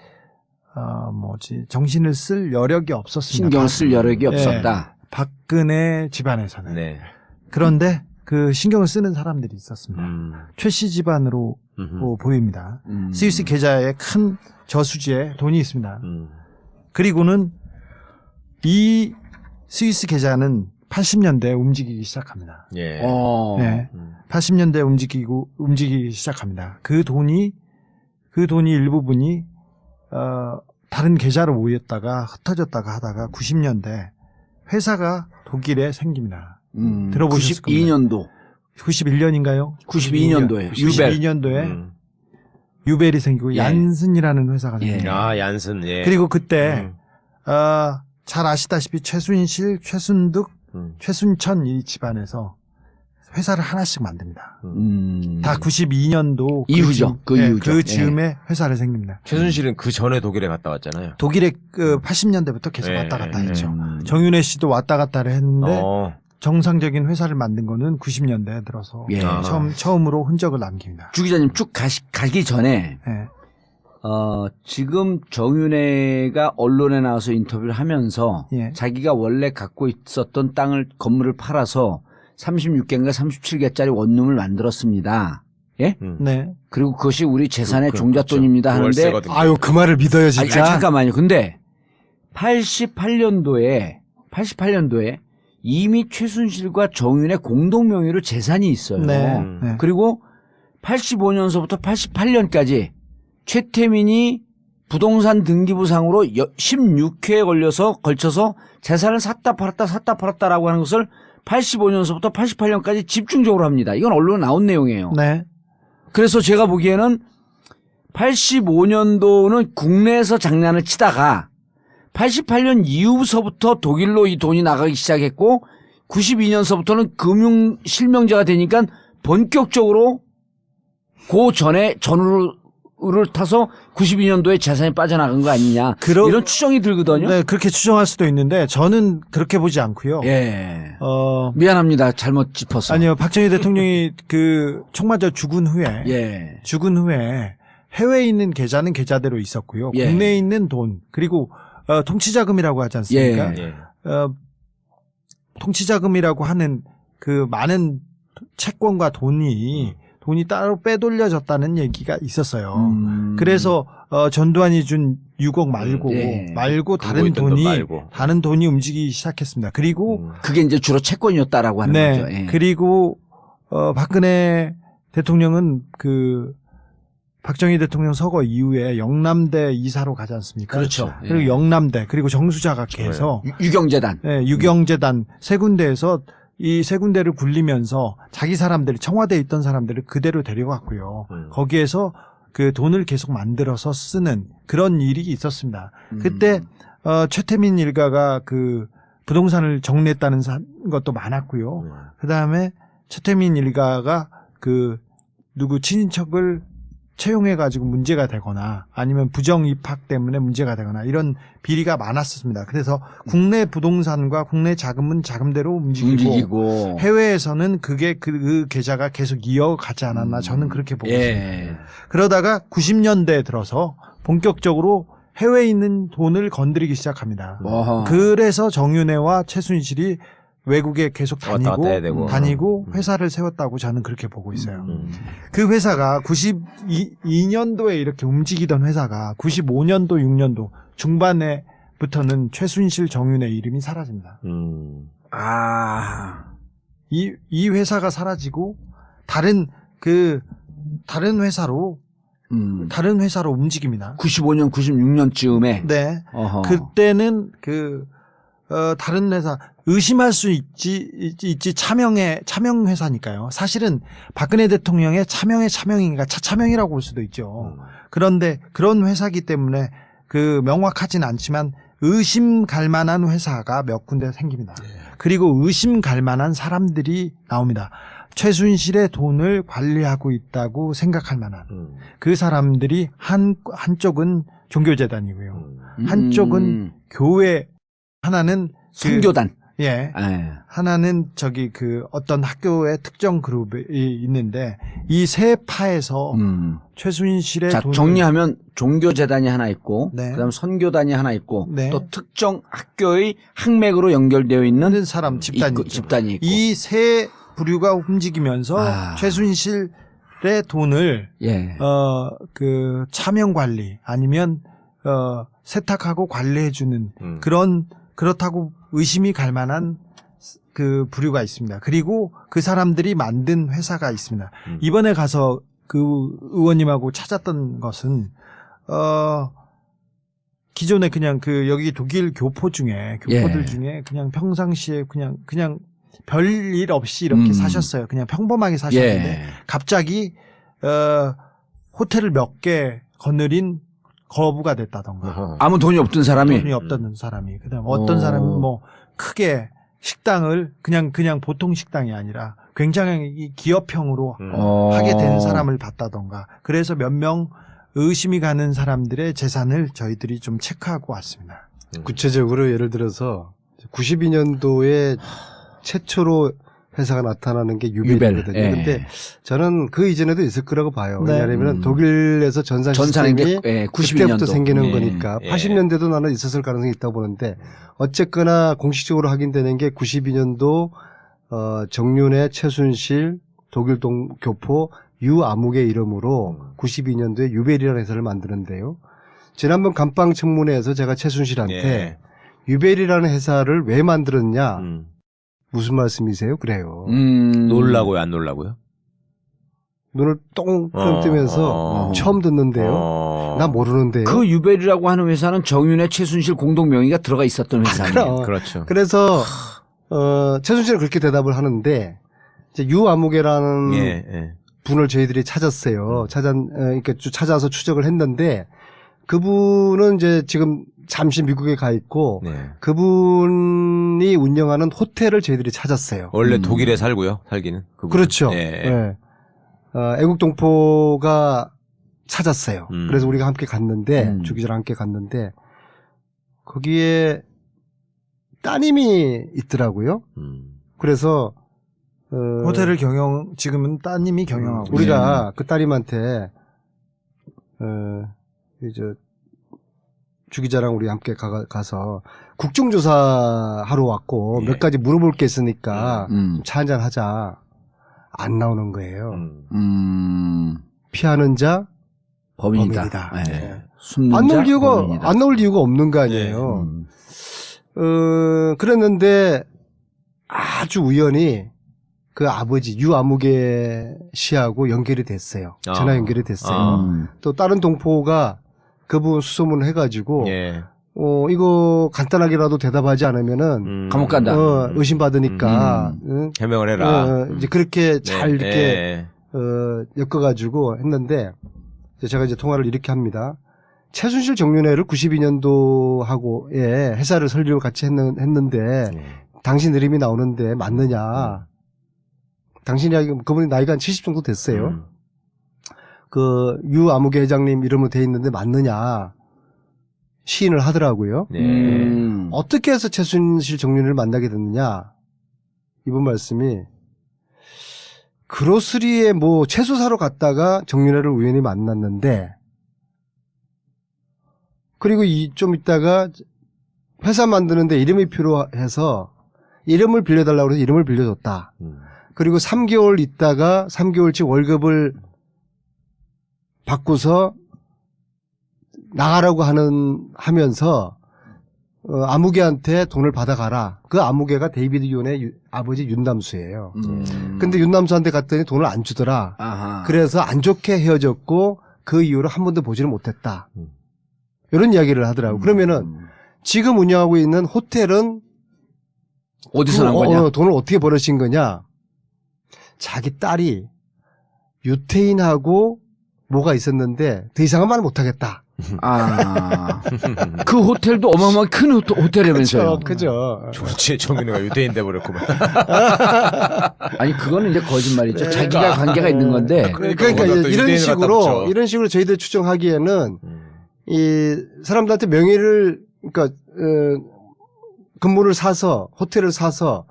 정신을 쓸 여력이 없었습니다. 신경 쓸 여력이 없었다. 박근혜 집안에서는. 네. 그런데 그 신경을 쓰는 사람들이 있었습니다. 최씨 집안으로 보입니다. 스위스 계좌에 큰 저수지에 돈이 있습니다. 그리고는 이 스위스 계좌는 80년대에 움직이기 시작합니다. 예. 네. 80년대에 움직이기 시작합니다. 그 돈이 일부분이 다른 계좌로 모였다가 흩어졌다가 하다가 90년대 회사가 독일에 생깁니다. 들어보셨을 겁니다. 92년도. 91년인가요? 92년도에. 92년도에 유벨이 생기고 예. 얀슨이라는 회사가 예. 생깁니다. 얀슨. 예. 그리고 그때 잘 아시다시피 최순실, 최순득, 최순천 이 집안에서 회사를 하나씩 만듭니다. 다 92년도 이후죠. 그 즈음에 회사를 생깁니다. 최순실은 그 전에 독일에 갔다 왔잖아요. 독일에 80년대부터 계속 예, 왔다 갔다 예, 했죠. 정윤회 씨도 왔다 갔다를 했는데 어. 정상적인 회사를 만든 거는 90년대에 들어서 예. 처음으로 흔적을 남깁니다. 주 기자님 쭉 가기 전에 예. 지금 정윤회가 언론에 나와서 인터뷰를 하면서 예. 자기가 원래 갖고 있었던 건물을 팔아서 36개인가 37개짜리 원룸을 만들었습니다. 예? 네. 그리고 그것이 우리 재산의 그렇죠. 종잣돈입니다 하는데 월세거든요. 아유 그 말을 믿어요 아니, 진짜. 잠깐만요. 근데 88년도에 이미 최순실과 정윤의 공동 명의로 재산이 있어요. 네. 네. 그리고 85년서부터 88년까지 최태민이 부동산 등기부상으로 16회에 걸쳐서 재산을 샀다 팔았다라고 하는 것을 85년서부터 88년까지 집중적으로 합니다. 이건 언론에 나온 내용이에요. 네. 그래서 제가 보기에는 85년도는 국내에서 장난을 치다가 88년 이후서부터 독일로 이 돈이 나가기 시작했고 92년서부터는 금융 실명제가 되니까 본격적으로 그 전에 전후를 타서 92년도에 재산이 빠져나간 거 아니냐 이런 추정이 들거든요. 네, 그렇게 추정할 수도 있는데 저는 그렇게 보지 않고요. 예. 어, 미안합니다. 잘못 짚었어. 아니요. 박정희 대통령이 그 총 맞아 죽은 후에 해외에 있는 계좌는 계좌대로 있었고요. 예. 국내에 있는 돈 그리고 통치자금이라고 하지 않습니까? 예. 통치자금이라고 하는 그 많은 채권과 돈이 돈이 따로 빼돌려졌다는 얘기가 있었어요. 음. 그래서 전두환이 준 6억 말고 예. 다른 있던 돈 돈이 말고. 다른 돈이 움직이기 시작했습니다. 그리고 그게 이제 주로 채권이었다라고 하는 네. 거죠. 예. 그리고 박근혜 대통령은 박정희 대통령 서거 이후에 영남대 이사로 가지 않습니까? 그렇죠. 그리고 예. 영남대 그리고 정수자각회에서 유경재단. 네, 유경재단 세 군데에서 이 세 군데를 굴리면서 자기 사람들이 청와대에 있던 사람들을 그대로 데려갔고요. 거기에서 그 돈을 계속 만들어서 쓰는 그런 일이 있었습니다. 그때 최태민 일가가 그 부동산을 정리했다는 것도 많았고요. 그 다음에 최태민 일가가 그 누구 친인척을 채용해가지고 문제가 되거나 아니면 부정 입학 때문에 문제가 되거나 이런 비리가 많았습니다. 그래서 국내 부동산과 국내 자금은 자금대로 움직이고 해외에서는 그게 그 계좌가 계속 이어가지 않았나 저는 그렇게 보고 있습니다. 예. 그러다가 90년대에 들어서 본격적으로 해외에 있는 돈을 건드리기 시작합니다. 어허. 그래서 정윤회와 최순실이 외국에 계속 왔다 갔다 해야 되고. 다니고 회사를 세웠다고 저는 그렇게 보고 있어요. 그 회사가 92년도에 이렇게 움직이던 회사가 95년도, 6년도 중반에부터는 최순실, 정윤회 이름이 사라집니다. 아. 이 회사가 사라지고 다른 회사로 움직입니다. 95년, 96년쯤에. 네. 어허. 그때는 다른 회사 의심할 수 있지 차명 회사니까요. 사실은 박근혜 대통령의 차명인가 차명이라고 볼 수도 있죠. 그런데 그런 회사기 때문에 명확하진 않지만 의심 갈 만한 회사가 몇 군데 생깁니다. 그리고 의심 갈 만한 사람들이 나옵니다. 최순실의 돈을 관리하고 있다고 생각할 만한 그 사람들이 한쪽은 종교재단이고요. 한쪽은 교회, 하나는 선교단. 예. 하나는 어떤 학교의 특정 그룹이 있는데 이 세 파에서 최순실의 자, 돈을 정리하면 종교재단이 하나 있고, 네. 그다음 선교단이 하나 있고, 네. 또 특정 학교의 학맥으로 연결되어 있는 사람 집단이 있죠. 집단이 있고. 이 세 부류가 움직이면서 최순실의 돈을 예. 차명 관리 아니면 세탁하고 관리해주는 그렇다고 의심이 갈 만한 그 부류가 있습니다. 그리고 그 사람들이 만든 회사가 있습니다. 이번에 가서 그 의원님하고 찾았던 것은 기존에 그냥 여기 독일 교포들 중에 그냥 평상시에 그냥 별일 없이 이렇게 사셨어요. 그냥 평범하게 사셨는데 갑자기 호텔을 몇 개 거느린 거부가 됐다던가. 아무 돈이 없던 사람이. 돈이 없던 사람이. 그다음 어떤 사람은 크게 식당을 그냥 보통 식당이 아니라 굉장히 기업형으로 하게 된 사람을 봤다던가. 그래서 몇 명 의심이 가는 사람들의 재산을 저희들이 좀 체크하고 왔습니다. 구체적으로 예를 들어서 92년도에 최초로 회사가 나타나는 게 유벨이거든요. 예. 근데 저는 그 이전에도 있을 거라고 봐요. 네. 왜냐하면 독일에서 전산 시스템이 예, 그때부터 92년도. 생기는 예. 거니까 예. 80년대도 나는 있었을 가능성이 있다고 보는데 어쨌거나 공식적으로 확인되는 게 92년도 정윤회, 최순실, 독일 교포 유아묵의 이름으로 92년도에 유벨이라는 회사를 만드는데요. 지난번 감방 청문회에서 제가 최순실한테 유벨이라는 회사를 왜 만들었냐 무슨 말씀이세요? 그래요. 놀라고요, 안 놀라고요? 눈을 똥 뜨면서 처음 듣는데요. 나 모르는데요. 그 유벨이라고 하는 회사는 정윤회, 최순실 공동 명의가 들어가 있었던 회사예요. 그럼. 그렇죠. 그래서 최순실은 그렇게 대답을 하는데 이제 유아묵이라는 분을 저희들이 찾았어요. 그러니까 찾아서 추적을 했는데 그분은 이제 지금 잠시 미국에 가 있고 그분이 운영하는 호텔을 저희들이 찾았어요. 원래 독일에 살기는. 그분은. 그렇죠. 예. 예. 애국동포가 찾았어요. 그래서 우리가 함께 갔는데 주 기자랑 함께 갔는데 거기에 따님이 있더라고요. 그래서 호텔을 지금은 따님이 경영하고 우리가 그 따님한테 이제 주 기자랑 우리 함께 가서 국정조사 하러 왔고 몇 가지 물어볼 게 있으니까 차 한잔 하자. 안 나오는 거예요. 피하는 자 범인이다. 범인이다. 네. 네. 숨는 안 나올 자 이유가 범인이다. 안 나올 이유가 없는 거 아니에요. 그랬는데 아주 우연히 그 아버지 유아무개 씨하고 연결이 됐어요. 전화 연결이 됐어요. 또 다른 동포가 그 부분 수소문을 해가지고 예. 이거 간단하게라도 대답하지 않으면은 감옥 간다. 의심받으니까 응? 해명을 해라. 이제 그렇게 잘 네. 이렇게 엮어가지고 했는데 제가 이제 통화를 이렇게 합니다. 최순실 정윤회를 92년도하고 회사를 설립을 같이 했는데 당신 이름이 나오는데 맞느냐? 당신이 그분이 나이가 한 70 정도 됐어요. 그 유아무개 회장님 이름으로 돼 있는데 맞느냐? 시인을 하더라고요. 네. 어떻게 해서 최순실 정윤회를 만나게 됐느냐? 이분 말씀이 그로스리에 뭐 채소 사러 갔다가 정윤회를 우연히 만났는데 그리고 좀 있다가 회사 만드는데 이름이 필요해서 이름을 빌려달라고 해서 이름을 빌려줬다. 그리고 3개월 있다가 3개월치 월급을 받고서 나가라고 하면서 아무개한테 돈을 받아가라. 그 아무개가 데이비드 윤의 아버지 윤남수예요. 근데 윤남수한테 갔더니 돈을 안 주더라. 아하. 그래서 안 좋게 헤어졌고 그 이후로 한 번도 보지를 못했다. 이런 이야기를 하더라고. 그러면은 지금 운영하고 있는 호텔은 어디서 난 거냐? 돈을 어떻게 벌으신 거냐? 자기 딸이 유태인하고 뭐가 있었는데 더 이상은 말 못하겠다. 그 호텔도 어마어마하게 큰 호텔이면서요. 그죠. 좋지, 정윤회가 유대인 돼버렸구만. 아니 그거는 이제 거짓말이죠. 네. 자기가 관계가 있는 건데. 그러니까 거기다 또 이런 유대인을 갖다 붙여. 이런 식으로 저희들 추정하기에는 이 사람들한테 명예를 그러니까 근무를 사서 호텔을 사서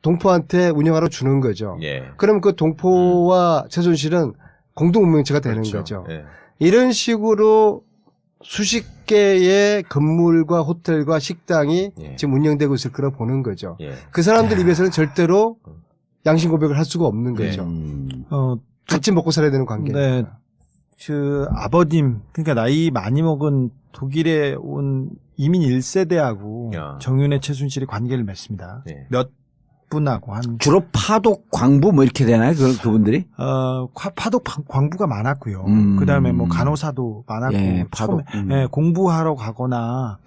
동포한테 운영하러 주는 거죠. 예. 그럼 그 동포와 최순실은 공동 운명체가 되는 그렇죠. 거죠. 예. 이런 식으로 수십 개의 건물과 호텔과 식당이 예. 지금 운영되고 있을 거라 보는 거죠. 예. 그 사람들 입에서는 절대로 양심 고백을 할 수가 없는 예. 거죠. 어, 같이 먹고 살아야 되는 관계니까. 네. 그 아버님, 그러니까 나이 많이 먹은 독일에 온 이민 1세대하고 야. 정윤회 최순실이 관계를 맺습니다. 예. 몇 분하고 한 주로 파독, 광부 뭐 이렇게 되나요? 그분들이? 파독 광부가 많았고요. 그다음에 뭐 간호사도 많았고 예, 파독. 처음에 공부하러 가거나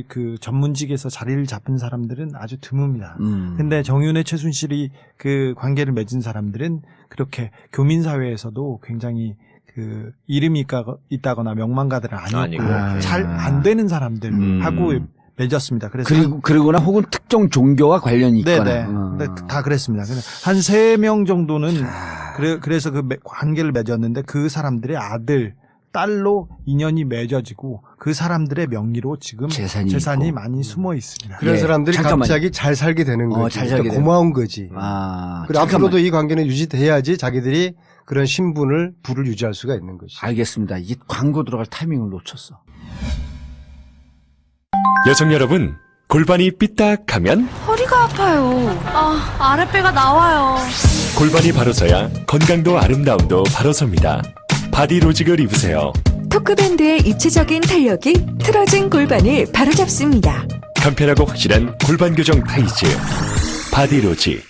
그 전문직에서 자리를 잡은 사람들은 아주 드뭅니다. 근데 정윤회 최순실이 그 관계를 맺은 사람들은 그렇게 교민 사회에서도 굉장히 그 이름이 있다거나 명망가들은 아니었고 아니고. 잘 안 되는 사람들하고 맺었습니다. 그래서 그리고나 혹은 특정 종교와 관련이 있거나. 네네. 근데 다 그랬습니다. 한 3명 정도는 그래서 그 관계를 맺었는데 그 사람들의 아들, 딸로 인연이 맺어지고 그 사람들의 명의로 지금 재산이 있고. 많이 숨어 있습니다. 그런 예, 사람들이 잠깐만요. 갑자기 잘 살게 되는 거지. 잘 살게 그러니까 되는 고마운 거지. 그리고 잠깐만. 앞으로도 이 관계는 유지돼야지 자기들이 그런 부를 유지할 수가 있는 거지. 알겠습니다. 이게 광고 들어갈 타이밍을 놓쳤어. 여성 여러분, 골반이 삐딱하면 허리가 아파요. 아랫배가 나와요. 골반이 바로 서야 건강도 아름다움도 바로 섭니다. 바디로직을 입으세요. 토크밴드의 입체적인 탄력이 틀어진 골반을 바로잡습니다. 간편하고 확실한 골반 교정 타이즈. 바디로직.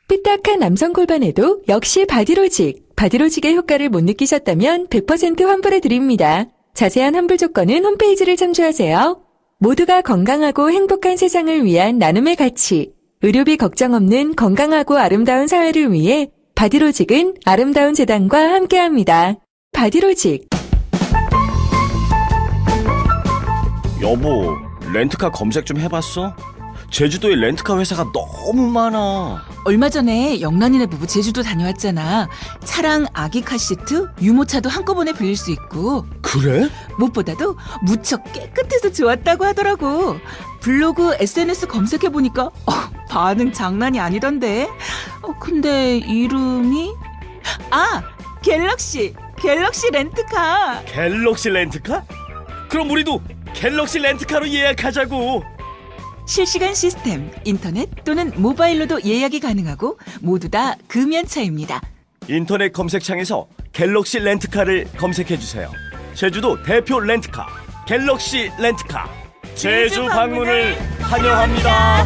삐딱한 남성 골반에도 역시 바디로직. 바디로직의 효과를 못 느끼셨다면 100% 환불해 드립니다. 자세한 환불 조건은 홈페이지를 참조하세요. 모두가 건강하고 행복한 세상을 위한 나눔의 가치. 의료비 걱정 없는 건강하고 아름다운 사회를 위해 바디로직은 아름다운 재단과 함께합니다. 바디로직. 여보, 렌트카 검색 좀 해봤어? 제주도에 렌트카 회사가 너무 많아. 얼마 전에 영란이네 부부 제주도 다녀왔잖아. 차랑 아기 카시트, 유모차도 한꺼번에 빌릴 수 있고 그래? 무엇보다도 무척 깨끗해서 좋았다고 하더라고. 블로그, SNS 검색해보니까 반응 장난이 아니던데. 근데 이름이? 갤럭시 렌트카. 갤럭시 렌트카? 그럼 우리도 갤럭시 렌트카로 예약하자고. 실시간 시스템, 인터넷 또는 모바일로도 예약이 가능하고 모두 다 금연차입니다. 인터넷 검색창에서 갤럭시 렌트카를 검색해주세요. 제주도 대표 렌트카 갤럭시 렌트카 제주 방문을 환영합니다.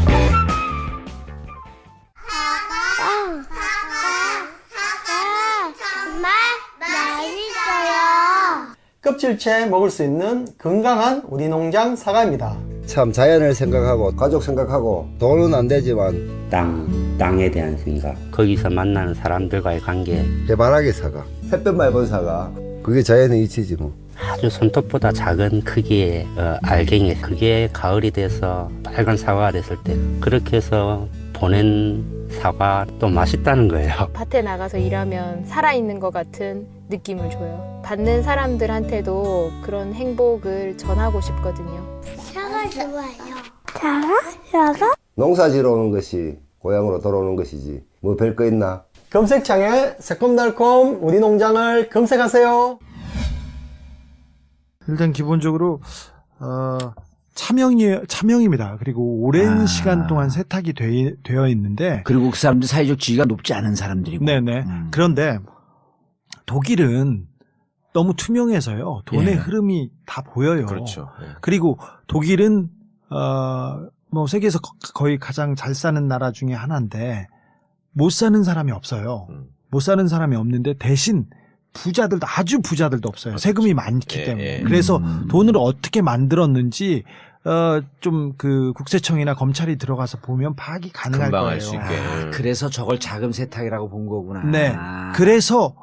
정말 맛있어요. 껍질째 먹을 수 있는 건강한 우리 농장 사과입니다. 참 자연을 생각하고 가족 생각하고 돈은 안 되지만 땅에 대한 생각, 거기서 만나는 사람들과의 관계, 해바라기 사과, 햇볕 맑은 사과, 그게 자연의 이치지 뭐. 아주 손톱보다 작은 크기의 알갱이, 그게 가을이 돼서 빨간 사과가 됐을 때 그렇게 해서 보낸 사과 또 맛있다는 거예요. 밭에 나가서 일하면 살아있는 것 같은 느낌을 줘요. 받는 사람들한테도 그런 행복을 전하고 싶거든요. 사과 좋아요. 사과? 농사지러 오는 것이 고향으로 돌아오는 것이지 뭐 별거 있나? 검색창에 새콤달콤 우리 농장을 검색하세요. 일단 기본적으로 차명입니다. 그리고 오랜 시간 동안 세탁이 되어 있는데 그리고 그 사람들 사회적 지위가 높지 않은 사람들이고. 네네. 그런데 독일은 너무 투명해서요. 돈의 예. 흐름이 다 보여요. 그렇죠. 예. 그리고 독일은 뭐 세계에서 거의 가장 잘 사는 나라 중에 하나인데 못 사는 사람이 없어요. 못 사는 사람이 없는데 대신 부자들도 아주 부자들도 없어요. 세금이 많기 때문에. 그래서 돈을 어떻게 만들었는지 좀 그 국세청이나 검찰이 들어가서 보면 파악이 가능할 금방 거예요. 알 수 있게. 그래서 저걸 자금 세탁이라고 본 거구나. 네. 그래서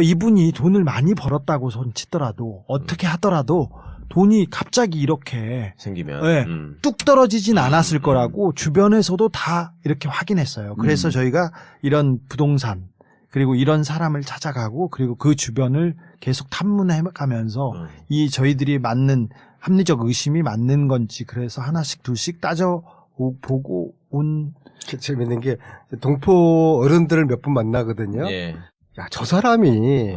이분이 돈을 많이 벌었다고 손치더라도 어떻게 하더라도 돈이 갑자기 이렇게 생기면 네, 뚝 떨어지진 않았을 거라고 주변에서도 다 이렇게 확인했어요. 그래서 저희가 이런 부동산 그리고 이런 사람을 찾아가고 그리고 그 주변을 계속 탐문해가면서 이 저희들이 맞는 합리적 의심이 맞는 건지 그래서 하나씩 둘씩 따져보고 온. 재밌는 게 동포 어른들을 몇 분 만나거든요. 예. 야, 저 사람이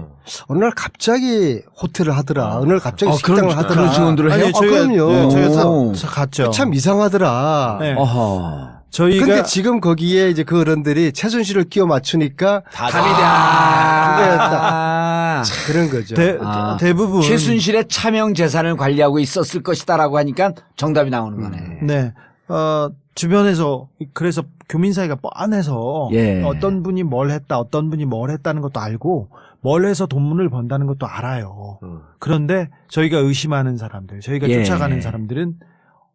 어느 날 갑자기 호텔을 하더라. 어느 날 갑자기 식당을 그런, 하더라. 그런 증언들을 해요? 아니, 그럼요. 네, 저희가 다 갔죠. 참 이상하더라. 네. 어허. 저희가 근데 지금 거기에 이제 그 어른들이 최순실을 끼워 맞추니까 답이 다 그런 거죠. 대부분 최순실의 차명 재산을 관리하고 있었을 것이다라고 하니까 정답이 나오는 거네. 네. 주변에서 그래서 교민 사이가 뻔해서 예. 어떤 분이 뭘 했다, 어떤 분이 뭘 했다는 것도 알고 뭘 해서 돈문을 번다는 것도 알아요. 그런데 저희가 의심하는 사람들, 저희가 예. 쫓아가는 사람들은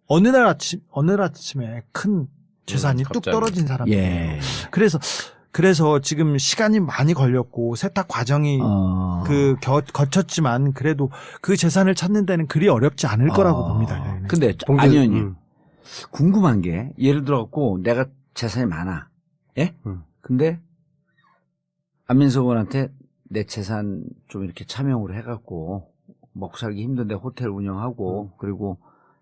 어느 날 아침에 큰 재산이 뚝 갑자기. 떨어진 사람들이에요. 예. 그래서 지금 시간이 많이 걸렸고 세탁 과정이 거쳤지만 그래도 그 재산을 찾는 데는 그리 어렵지 않을 거라고 봅니다. 저희는. 근데 안 의원님 궁금한 게 예를 들어갖고 내가 재산이 많아. 예? 근데 안민석 의원한테 내 재산 좀 이렇게 차명으로 해갖고 먹고 살기 힘든데 호텔 운영하고 그리고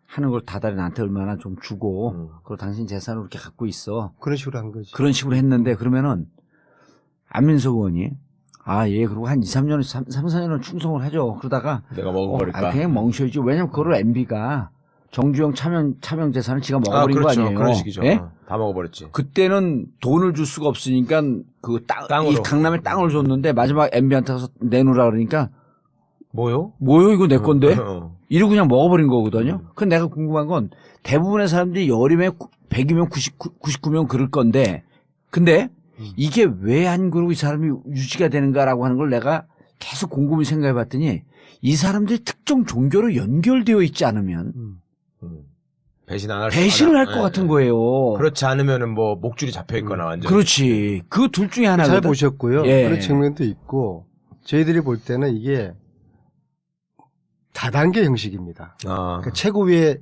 하는 걸 다달이 나한테 얼마나 좀 주고 그리고 당신 재산을 이렇게 갖고 있어. 그런 식으로 한 거지. 그런 식으로 했는데 그러면은 안민석 의원이 예, 그리고 한 2, 3년, 3, 4년은 충성을 하죠. 그러다가 내가 먹어버릴까? 그냥 멍셔야지. 왜냐면 그거를 MB가 정주영 차명 재산을 지가 먹어버린 그렇죠. 거 아니에요. 그런 식이죠. 예? 다 먹어버렸지. 그때는 돈을 줄 수가 없으니까 그 땅으로. 이 강남에 땅을 줬는데 마지막 MB한테 가서 내놓으라 그러니까 뭐요? 이거 내 건데? 이러고 그냥 먹어버린 거거든요. 근데 내가 궁금한 건 대부분의 사람들이 열이면 100이면 99면 그럴 건데 근데 이게 왜 안 그러고 이 사람이 유지가 되는가라고 하는 걸 내가 계속 곰곰이 생각해 봤더니 이 사람들이 특정 종교로 연결되어 있지 않으면 배신을 할 것 같은 거예요. 그렇지 않으면은 뭐 목줄이 잡혀 있거나 완전. 그렇지. 그 둘 중에 하나거든. 잘 보셨고요. 예. 그런 측면도 있고 저희들이 볼 때는 이게 다단계 형식입니다. 그러니까 최고위에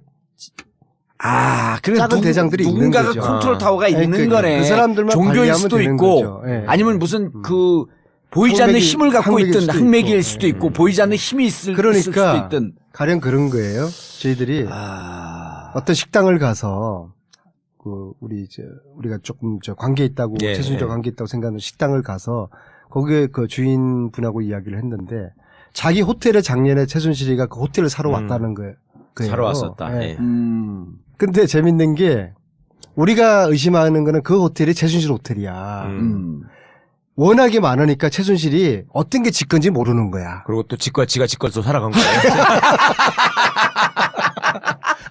그래서 작은 대장들이 누군가가 있는 거죠. 컨트롤 타워가 있는 그러니까 거네. 그 사람들만 종교일 관리하면 수도 되는 있고 거죠. 예. 아니면 무슨 그 보이지 않는 힘을 갖고 있든 항맥일 수도 있고 보이지 않는 힘이 있을 수도 있든 가령 그런 거예요. 저희들이 어떤 식당을 가서 우리가 조금 관계 있다고 최순실과 관계 있다고 생각하는 식당을 가서 거기에 그 주인분하고 이야기를 했는데 자기 호텔에 작년에 최순실이가 그 호텔을 사러 왔다는 거예요. 거예요. 사러 왔었다. 예. 예. 근데 재밌는 게 우리가 의심하는 거는 그 호텔이 최순실 호텔이야. 워낙에 많으니까 최순실이 어떤 게 지 건지 모르는 거야. 그리고 또 지가 지걸서 살아간 거예요.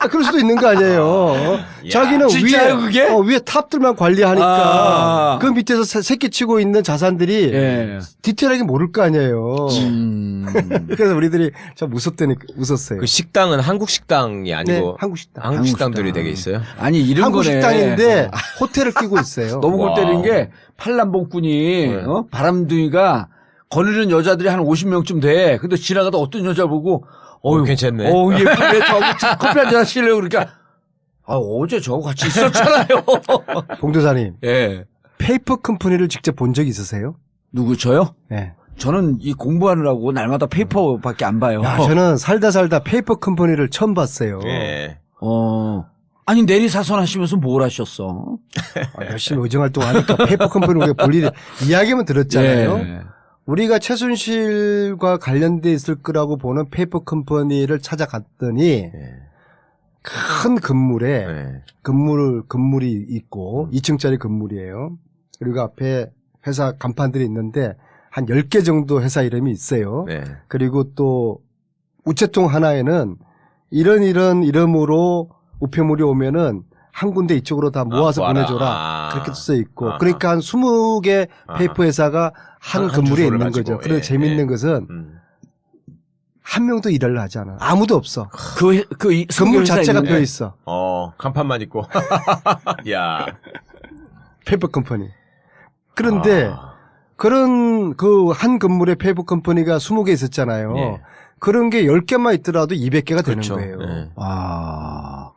그럴 수도 있는 거 아니에요. 자기는 진짜요, 그게? 위에 탑들만 관리하니까 그 밑에서 새끼 치고 있는 자산들이 예. 디테일하게 모를 거 아니에요. 그래서 우리들이 참 웃었어요. 그 식당은 한국 식당이 아니고 네, 한국 식당. 한국 식당들이 되게 있어요. 아니 이런 한국 거네. 식당인데 호텔을 끼고 있어요. 너무 골 와. 때리는 게 팔남봉꾼이 바람둥이가 거느리는 여자들이 한 50명쯤 돼. 근데 지나가다 어떤 여자 보고 괜찮네. 예쁜데 저하고 커피 한잔 하시려고 그러니까 어제 저하고 같이 있었잖아요. 봉도사님. 예. 페이퍼 컴퍼니를 직접 본 적 있으세요? 누구 저요? 네. 저는 이 공부하느라고 날마다 페이퍼밖에 안 봐요. 야, 저는 살다 페이퍼 컴퍼니를 처음 봤어요. 예. 아니 내리사선 하시면서 뭘 하셨어? 열심히 의정활동하니까 페이퍼 컴퍼니 우리가 볼 일이 이야기만 들었잖아요. 예. 우리가 최순실과 관련돼 있을 거라고 보는 페이퍼 컴퍼니를 찾아갔더니 큰 건물에 건물이 있고 2층짜리 건물이에요. 그리고 앞에 회사 간판들이 있는데 한 10개 정도 회사 이름이 있어요. 네. 그리고 또 우체통 하나에는 이런 이름으로 우편물이 오면은 한 군데 이쪽으로 다 모아서 보내줘라. 그렇게 써 있고. 그러니까 한 20개 페이퍼 회사가 한 건물에 있는 가지고. 거죠. 그런데 재밌는 것은 한 명도 일을 하지 않아. 아무도 없어. 그 건물 자체가 비어 있어. 간판만 있고. 야. 페이퍼 컴퍼니. 그런데 그런 그 한 건물에 페이퍼 컴퍼니가 20개 있었잖아요. 예. 그런 게 10개만 있더라도 200개가 그렇죠. 되는 거예요. 예.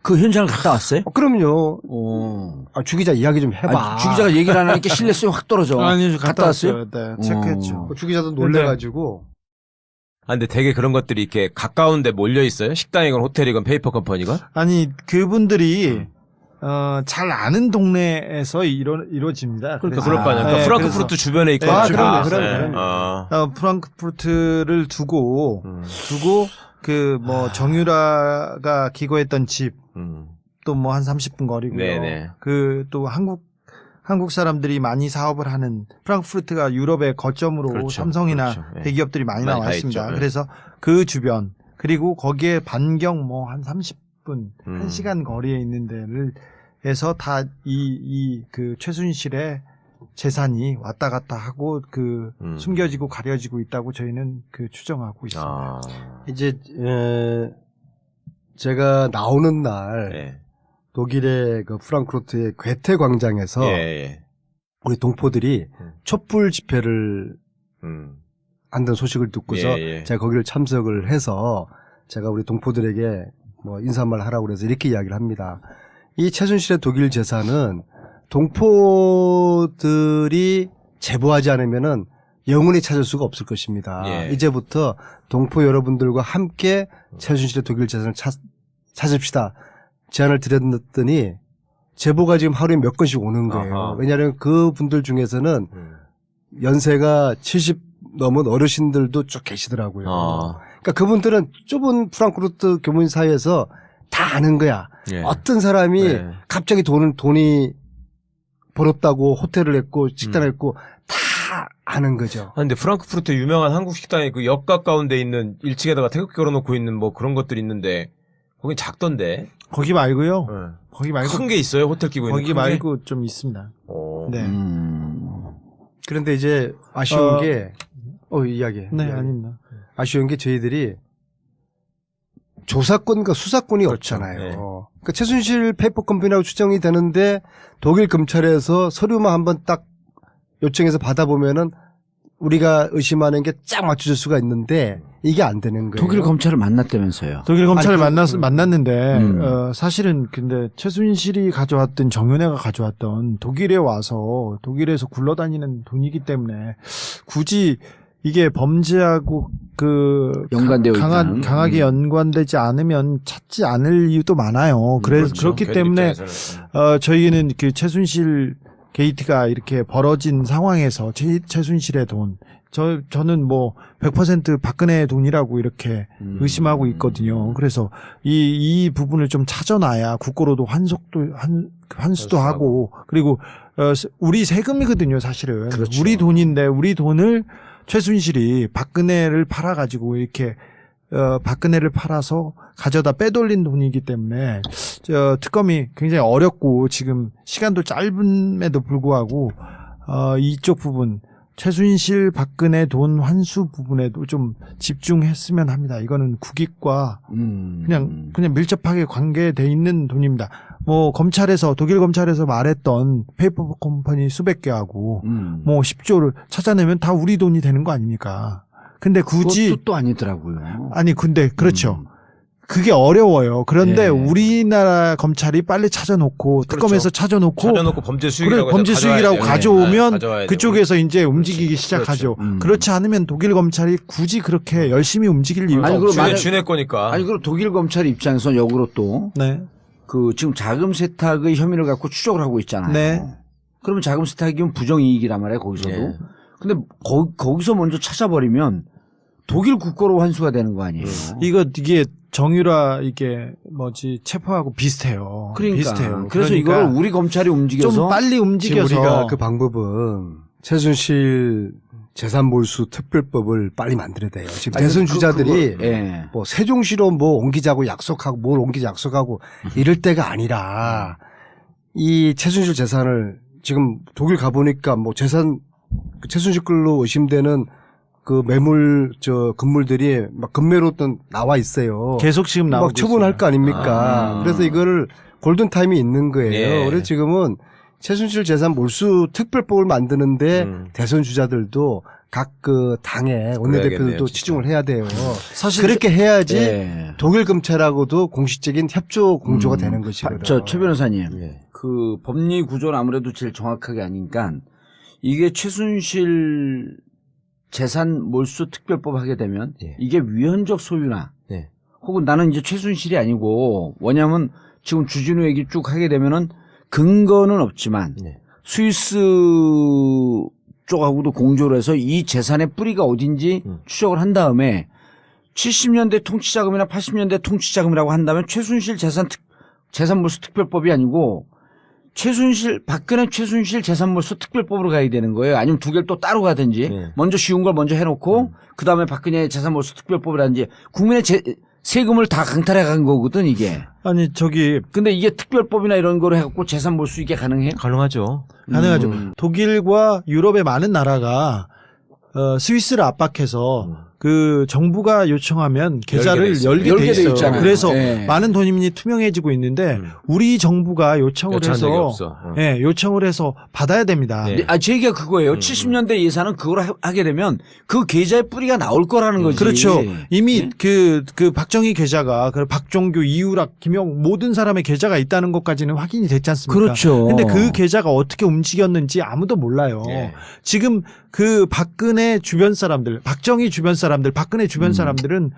그 현장을 갔다 왔어요? 그럼요. 주 기자 이야기 좀 해봐. 주 기자가 얘기를 안 하니까 신뢰성이 확 떨어져. 아니, 갔다 왔어요? 네, 체크했죠. 주 기자도 놀래가지고. 근데 되게 그런 것들이 이렇게 가까운데 몰려 있어요. 식당이건 호텔이건 페이퍼 컴퍼니건. 아니, 그분들이 잘 아는 동네에서 이루어집니다. 그러니까 그럴 거 아니야. 그러니까 프랑크푸르트 주변에 있거나. 그럼. 프랑크푸르트를 두고 그 뭐 정유라가 기거했던 집 또 뭐 한 30분 거리고요. 네네. 그 또 한국 사람들이 많이 사업을 하는 프랑크푸르트가 유럽의 거점으로 그렇죠. 삼성이나 그렇죠. 네. 대기업들이 많이 많이 나와 가 있습니다. 있죠. 네. 그래서 그 주변 그리고 거기에 반경 뭐 한 30분, 1시간 거리에 있는 데를 해서 다 그 최순실의 재산이 왔다 갔다 하고 숨겨지고 가려지고 있다고 저희는 추정하고 있습니다. 이제 제가 나오는 날 독일의 그 프랑크푸르트의 괴테 광장에서 우리 동포들이 촛불 집회를 한다는 소식을 듣고서 제가 거기를 참석을 해서 제가 우리 동포들에게 뭐 인사말 하라고 그래서 이렇게 이야기를 합니다. 이 최순실의 독일 재산은 동포들이 제보하지 않으면은 영원히 찾을 수가 없을 것입니다. 이제부터 동포 여러분들과 함께 최순실의 독일 재산을 찾읍시다. 제안을 드렸더니 제보가 지금 하루에 몇 건씩 오는 거예요. 왜냐하면 그 분들 중에서는 연세가 70 넘은 어르신들도 쭉 계시더라고요. 그러니까 그분들은 좁은 프랑크푸르트 교민 사회에서 다 아는 거야. 어떤 사람이 갑자기 돈이 벌었다고 호텔을 했고 식당을 했고 다 아는 거죠. 근데 프랑크푸르트 유명한 한국 식당에 그 역 가까운 데 있는 1층에다가 태극기 걸어놓고 있는 뭐 그런 것들이 있는데 거긴 작던데. 거기 말고요. 거기 말고 큰 게 있어요. 호텔 끼고 있는 거기 말고 좀 있습니다. 네. 그런데 이제 아쉬운 게 이야기. 네, 아닙니다. 아쉬운 게 저희들이 조사권과 수사권이 없잖아요. 그러니까 최순실 페이퍼 컴퍼니라고 추정이 되는데 독일 검찰에서 서류만 한번 딱 요청해서 받아보면은 우리가 의심하는 게 쫙 맞춰줄 수가 있는데 이게 안 되는 거예요. 독일 검찰을 만났다면서요. 독일 검찰을 만났는데 사실은 근데 최순실이 가져왔던 정윤회가 가져왔던 독일에 와서 독일에서 굴러다니는 돈이기 때문에 굳이 이게 범죄하고 연관되어 있다는. 강하게 연관되지 않으면 찾지 않을 이유도 많아요. 그래서 그렇기 때문에 저희는 그 최순실 게이트가 이렇게 벌어진 상황에서 최순실의 돈 저는 뭐 100% 박근혜 돈이라고 이렇게 의심하고 있거든요. 그래서 이 부분을 좀 찾아놔야 국고로도 환수도 하고 그리고 우리 세금이거든요, 사실은. 그렇죠. 우리 돈인데 우리 돈을 최순실이 박근혜를 팔아가지고 이렇게 박근혜를 팔아서 가져다 빼돌린 돈이기 때문에 특검이 굉장히 어렵고 지금 시간도 짧음에도 불구하고 이쪽 부분 최순실 박근혜 돈 환수 부분에도 좀 집중했으면 합니다. 이거는 국익과 그냥 밀접하게 관계돼 있는 돈입니다. 뭐 검찰에서 독일 검찰에서 말했던 페이퍼 컴퍼니 수백 개하고 뭐 10조를 찾아내면 다 우리 돈이 되는 거 아닙니까? 근데 굳이 그것도 또 아니더라고요. 아니 근데 그렇죠. 그게 어려워요. 그런데 예. 우리나라 검찰이 빨리 찾아놓고 특검에서 찾아놓고 범죄 수익이라고 범죄 수익이라고 가져오면 가져와야 그쪽에서 이제 움직이기 시작하죠. 그렇지 않으면 독일 검찰이 굳이 그렇게 열심히 움직일 이유가 아니, 없죠. 그럼 주내 거니까. 아니 그리고 독일 검찰 입장에서 역으로 또 네. 그 지금 자금 세탁의 혐의를 갖고 추적을 하고 있잖아요. 네. 그러면 자금 세탁이면 부정이익이란 말이에요, 거기서도. 예. 근데 거기서 먼저 찾아버리면 독일 국고로 환수가 되는 거 아니에요. 이게 정유라 체포하고 비슷해요. 그러니까. 비슷해요. 그래서 그러니까 이걸 우리 검찰이 움직여서 좀 빨리 지금 움직여서 우리가 그 방법은 최순실 재산 몰수 특별법을 빨리 만들어야 돼요. 지금 대선 주자들이 예. 뭐 세종시로 뭐 옮기자고 약속하고 뭘 옮기자 약속하고 이럴 때가 아니라 이 최순실 재산을 지금 독일 가보니까 뭐 재산 최순실 걸로 의심되는 그 매물 건물들이 막 금매로 또 나와 있어요. 계속 지금 나오고 막 처분할 있어요. 거 아닙니까? 그래서 이거를 골든 타임이 있는 거예요. 예. 그래서 지금은 최순실 재산 몰수 특별법을 만드는데 대선 주자들도 각 그 당의 원내대표들도 그래야겠네요, 치중을 해야 돼요. 사실 그렇게 해야지 예. 독일 검찰하고도 공식적인 협조 공조가 되는 것이거든요. 최 변호사님, 예. 그 법리 구조는 아무래도 제일 정확하게 아니까 이게 최순실 재산 몰수 특별법 하게 되면 예. 이게 위헌적 소유나 예. 혹은 나는 이제 최순실이 아니고 뭐냐면 지금 주진우 얘기 쭉 하게 되면은 근거는 없지만 예. 스위스 쪽하고도 공조를 해서 이 재산의 뿌리가 어딘지 추적을 한 다음에 70년대 통치자금이나 80년대 통치자금이라고 한다면 최순실 재산 몰수 특별법이 아니고 박근혜 최순실 재산몰수 특별법으로 가야 되는 거예요. 아니면 두 개를 또 따로 가든지 네. 먼저 쉬운 걸 먼저 해놓고 그 다음에 박근혜 재산몰수 특별법이라든지 국민의 세금을 다 강탈해 간 거거든 이게. 아니 근데 이게 특별법이나 이런 거로 해갖고 재산몰수 이게 가능해요? 가능하죠. 가능하죠. 독일과 유럽의 많은 나라가 스위스를 압박해서 그 정부가 요청하면 계좌를 열게 돼 있어요. 있잖아요. 그래서 네. 많은 돈이 투명해지고 있는데 우리 정부가 요청을 적이 해서 없어. 요청을 해서 받아야 됩니다. 네. 제 얘기가 그거예요. 70년대 예산은 그걸 하게 되면 그 계좌의 뿌리가 나올 거라는 거지. 그렇죠. 이미 네? 그 박정희 계좌가 박종규, 이우락, 김영 모든 사람의 계좌가 있다는 것까지는 확인이 됐지 않습니까? 그렇죠. 근데 그 계좌가 어떻게 움직였는지 아무도 몰라요. 네. 지금 그 박근혜 주변 사람들, 박정희 주변 사람들, 박근혜 주변 사람들은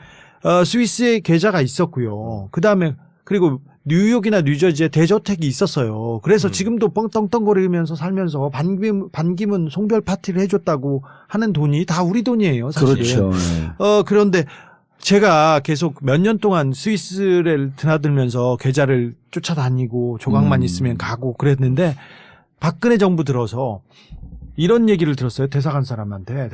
스위스에 계좌가 있었고요. 그다음에 그리고 뉴욕이나 뉴저지에 대저택이 있었어요. 그래서 지금도 뻥떵떵거리면서 살면서 반기문 송별 파티를 해줬다고 하는 돈이 다 우리 돈이에요. 사실. 그렇죠. 그런데 제가 계속 몇 년 동안 스위스를 드나들면서 계좌를 쫓아다니고 조각만 있으면 가고 그랬는데 박근혜 정부 들어서 이런 얘기를 들었어요. 대사관 사람한테.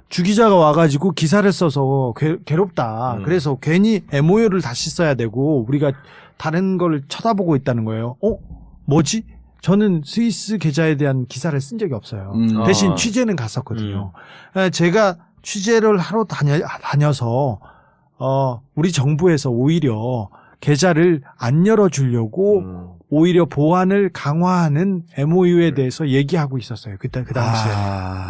주 기자가 와가지고 기사를 써서 괴롭다. 그래서 괜히 MOU를 다시 써야 되고 우리가 다른 걸 쳐다보고 있다는 거예요. 뭐지? 저는 스위스 계좌에 대한 기사를 쓴 적이 없어요. 대신 취재는 갔었거든요. 제가 취재를 하러 다녀서 우리 정부에서 오히려 계좌를 안 열어주려고 오히려 보안을 강화하는 MOU에 대해서 얘기하고 있었어요. 그 당시에.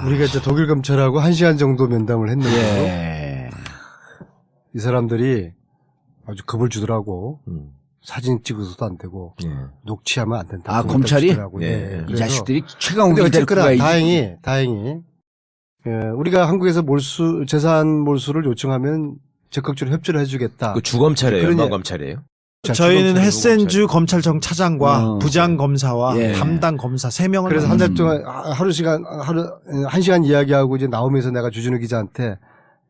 우리가 이제 독일 검찰하고 1시간 정도 면담을 했는데요. 예. 이 사람들이 아주 겁을 주더라고. 사진 찍어서도 안 되고 녹취하면 안 된다. 검찰이? 예. 이 자식들이 최강욱이 근데 될 어쨌거나 거야. 다행히 우리가 한국에서 재산 몰수를 요청하면 적극적으로 협조를 해주겠다. 그 주검찰이에요, 그러냐- 연방검찰이에요? 저희는 햇센주 검찰청 차장과 어. 부장 검사와 예. 담당 검사 3명을 그래서 한 달 동안 하루 시간 하루 1시간 이야기하고 이제 나오면서 내가 주진우 기자한테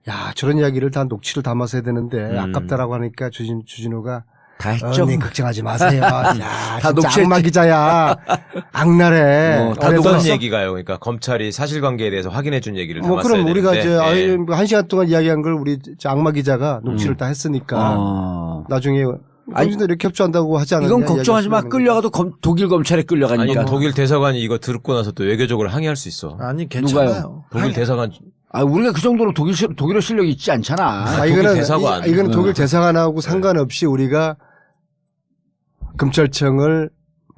야 저런 이야기를 다 녹취를 담아서 해야 되는데 아깝다라고 하니까 주진우가 다 했죠. 언니 걱정하지 마세요. 야 다 진짜 녹취했지. 악마 기자야. 악랄해. 다 어떤 녹았어? 얘기가요? 그러니까 검찰이 사실관계에 대해서 확인해준 얘기를 뭐 담았어야 그럼 우리가 되는데. 이제 예. 1시간 동안 이야기한 걸 우리 악마 기자가 녹취를 다 했으니까 나중에 당신도 이렇게 협조한다고 하지 않았냐. 이건 걱정하지 마. 이야기하시면 끌려가도 독일 검찰에 아니 끌려가니까. 독일 대사관이 이거 듣고 나서 또 외교적으로 항의할 수 있어. 아니 괜찮아요. 누가요? 독일 대사관 아, 우리가 그 정도로 독일어 실력이 있지 않잖아. 아, 이거는 대사관. 이거는 독일 대사관하고 상관없이 우리가 검찰청을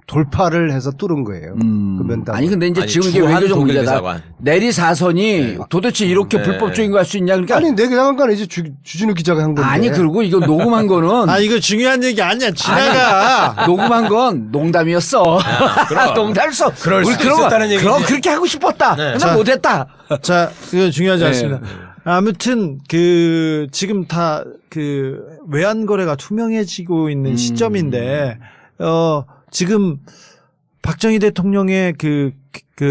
돌파를 해서 뚫은 거예요. 그 면담. 아니 근데 이제 아니, 지금 이게 주한 외교적 독일 문제다. 대사관. 내리 사선이 도대체 이렇게 네. 불법적인 거 할 수 있냐? 그러니까 아니 내가 나간 건 이제 주진우 기자가 한 건데. 아니 그리고 이거 녹음한 거는 아 이거 중요한 얘기 아니야. 지나가. 녹음한 건 농담이었어. 그럼. 농담이었어. 그럴 우리 수도 그런 거- 있었다는 얘기지. 그럼 그렇게 하고 싶었다. 네. 근데 자. 못했다. 자, 그거 중요하지 네. 않습니다. 아무튼 지금 다 외환 거래가 투명해지고 있는 시점인데 지금 박정희 대통령의 그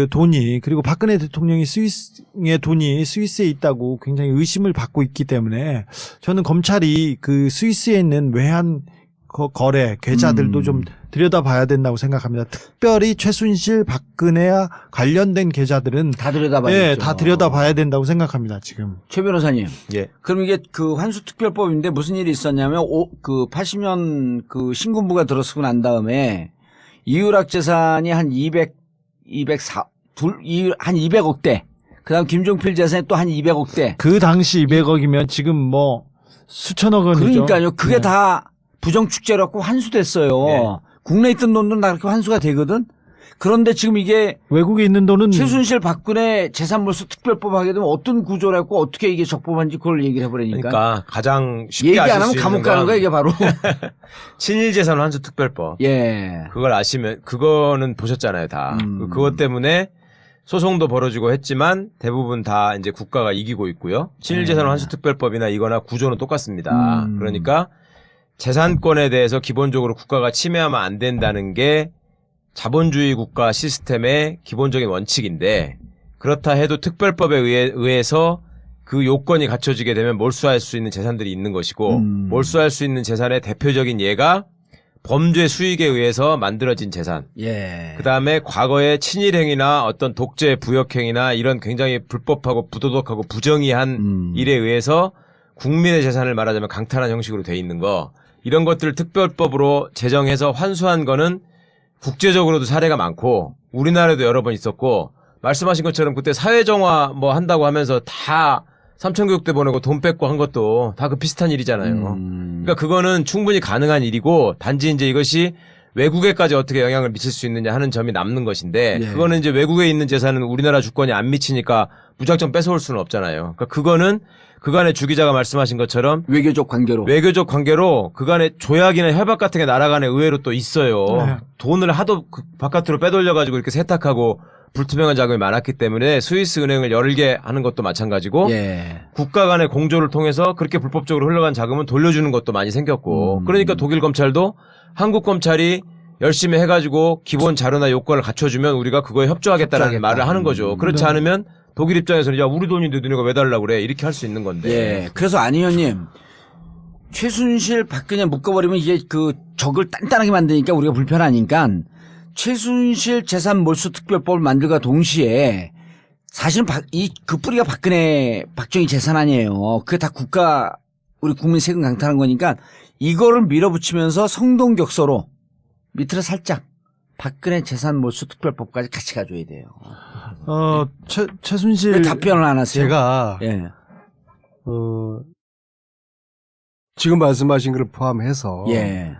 돈이 그리고 박근혜 대통령이 스위스의 돈이 스위스에 있다고 굉장히 의심을 받고 있기 때문에 저는 검찰이 그 스위스에 있는 외환 거래 계좌들도 좀 들여다봐야 된다고 생각합니다. 특별히 최순실, 박근혜와 관련된 계좌들은 다 들여다봐야죠. 네, 다 들여다봐야 된다고 생각합니다. 지금. 최 변호사님. 예. 그럼 이게 그 환수특별법인데 무슨 일이 있었냐면 80년 그 신군부가 들어서고 난 다음에 이유락 재산이 한 200억대. 그다음 김종필 재산이 또 한 200억대. 그 당시 200억이면 지금 뭐 수천억 원이죠. 그러니까요. 그게 네. 다 부정축제라고 환수됐어요. 네. 국내에 있던 돈도 다 그렇게 환수가 되거든. 그런데 지금 이게 외국에 있는 돈은 최순실 박근혜 재산몰수 특별법 하게 되면 어떤 구조라고 어떻게 이게 적법한지 그걸 얘기를 해버리니까. 그러니까 가장 쉽게 얘기 아실 안 수 하면 있는 감옥 가는 건 거야 이게 바로. 친일재산 환수 특별법. 예. 그걸 아시면 그거는 보셨잖아요 다. 그것 때문에 소송도 벌어지고 했지만 대부분 다 이제 국가가 이기고 있고요. 친일재산 환수 특별법이나 이거나 구조는 똑같습니다. 그러니까 재산권에 대해서 기본적으로 국가가 침해하면 안 된다는 게 자본주의 국가 시스템의 기본적인 원칙인데 그렇다 해도 특별법에 의해서 그 요건이 갖춰지게 되면 몰수할 수 있는 재산들이 있는 것이고 몰수할 수 있는 재산의 대표적인 예가 범죄 수익에 의해서 만들어진 재산. 예. 그다음에 과거의 친일행위나 어떤 독재 부역행위나 이런 굉장히 불법하고 부도덕하고 부정의한 일에 의해서 국민의 재산을 말하자면 강탈한 형식으로 돼 있는 거. 이런 것들을 특별법으로 제정해서 환수한 거는 국제적으로도 사례가 많고 우리나라에도 여러 번 있었고 말씀하신 것처럼 그때 사회정화 뭐 한다고 하면서 다 삼천교육대 보내고 돈 뺏고 한 것도 다 그 비슷한 일이잖아요. 그러니까 그거는 충분히 가능한 일이고 단지 이제 이것이 외국에까지 어떻게 영향을 미칠 수 있느냐 하는 점이 남는 것인데 예. 그거는 이제 외국에 있는 재산은 우리나라 주권이 안 미치니까 무작정 뺏어올 수는 없잖아요. 그러니까 그거는 그간의 주 기자가 말씀하신 것처럼 외교적 관계로 그간의 조약이나 협약 같은 게 나라 간에 의외로 또 있어요. 네. 돈을 하도 바깥으로 빼돌려가지고 이렇게 세탁하고 불투명한 자금이 많았기 때문에 스위스 은행을 여러 개 하는 것도 마찬가지고 예. 국가 간의 공조를 통해서 그렇게 불법적으로 흘러간 자금은 돌려주는 것도 많이 생겼고 그러니까 독일 검찰도 한국 검찰이 열심히 해가지고 기본 자료나 요건을 갖춰주면 우리가 그거에 협조하겠다라는 말을 하는 거죠. 그렇지 않으면 독일 입장에서는 야 우리 돈인데 너네가 왜 달라고 그래 이렇게 할 수 있는 건데. 예. 그래서 안 의원님 최순실 박근혜 묶어버리면 이게 그 적을 단단하게 만드니까 우리가 불편하니까 최순실 재산 몰수 특별법을 만들과 동시에 사실은 그 뿌리가 박정희 재산 아니에요. 그게 다 국가 우리 국민 세금 강탈한 거니까 이거를 밀어붙이면서 성동격서로 밑으로 살짝 박근혜 재산 몰수 특별법까지 같이 가줘야 돼요. 최순실 왜 답변을 안 하세요? 제가 예. 지금 말씀하신 걸 포함해서 예.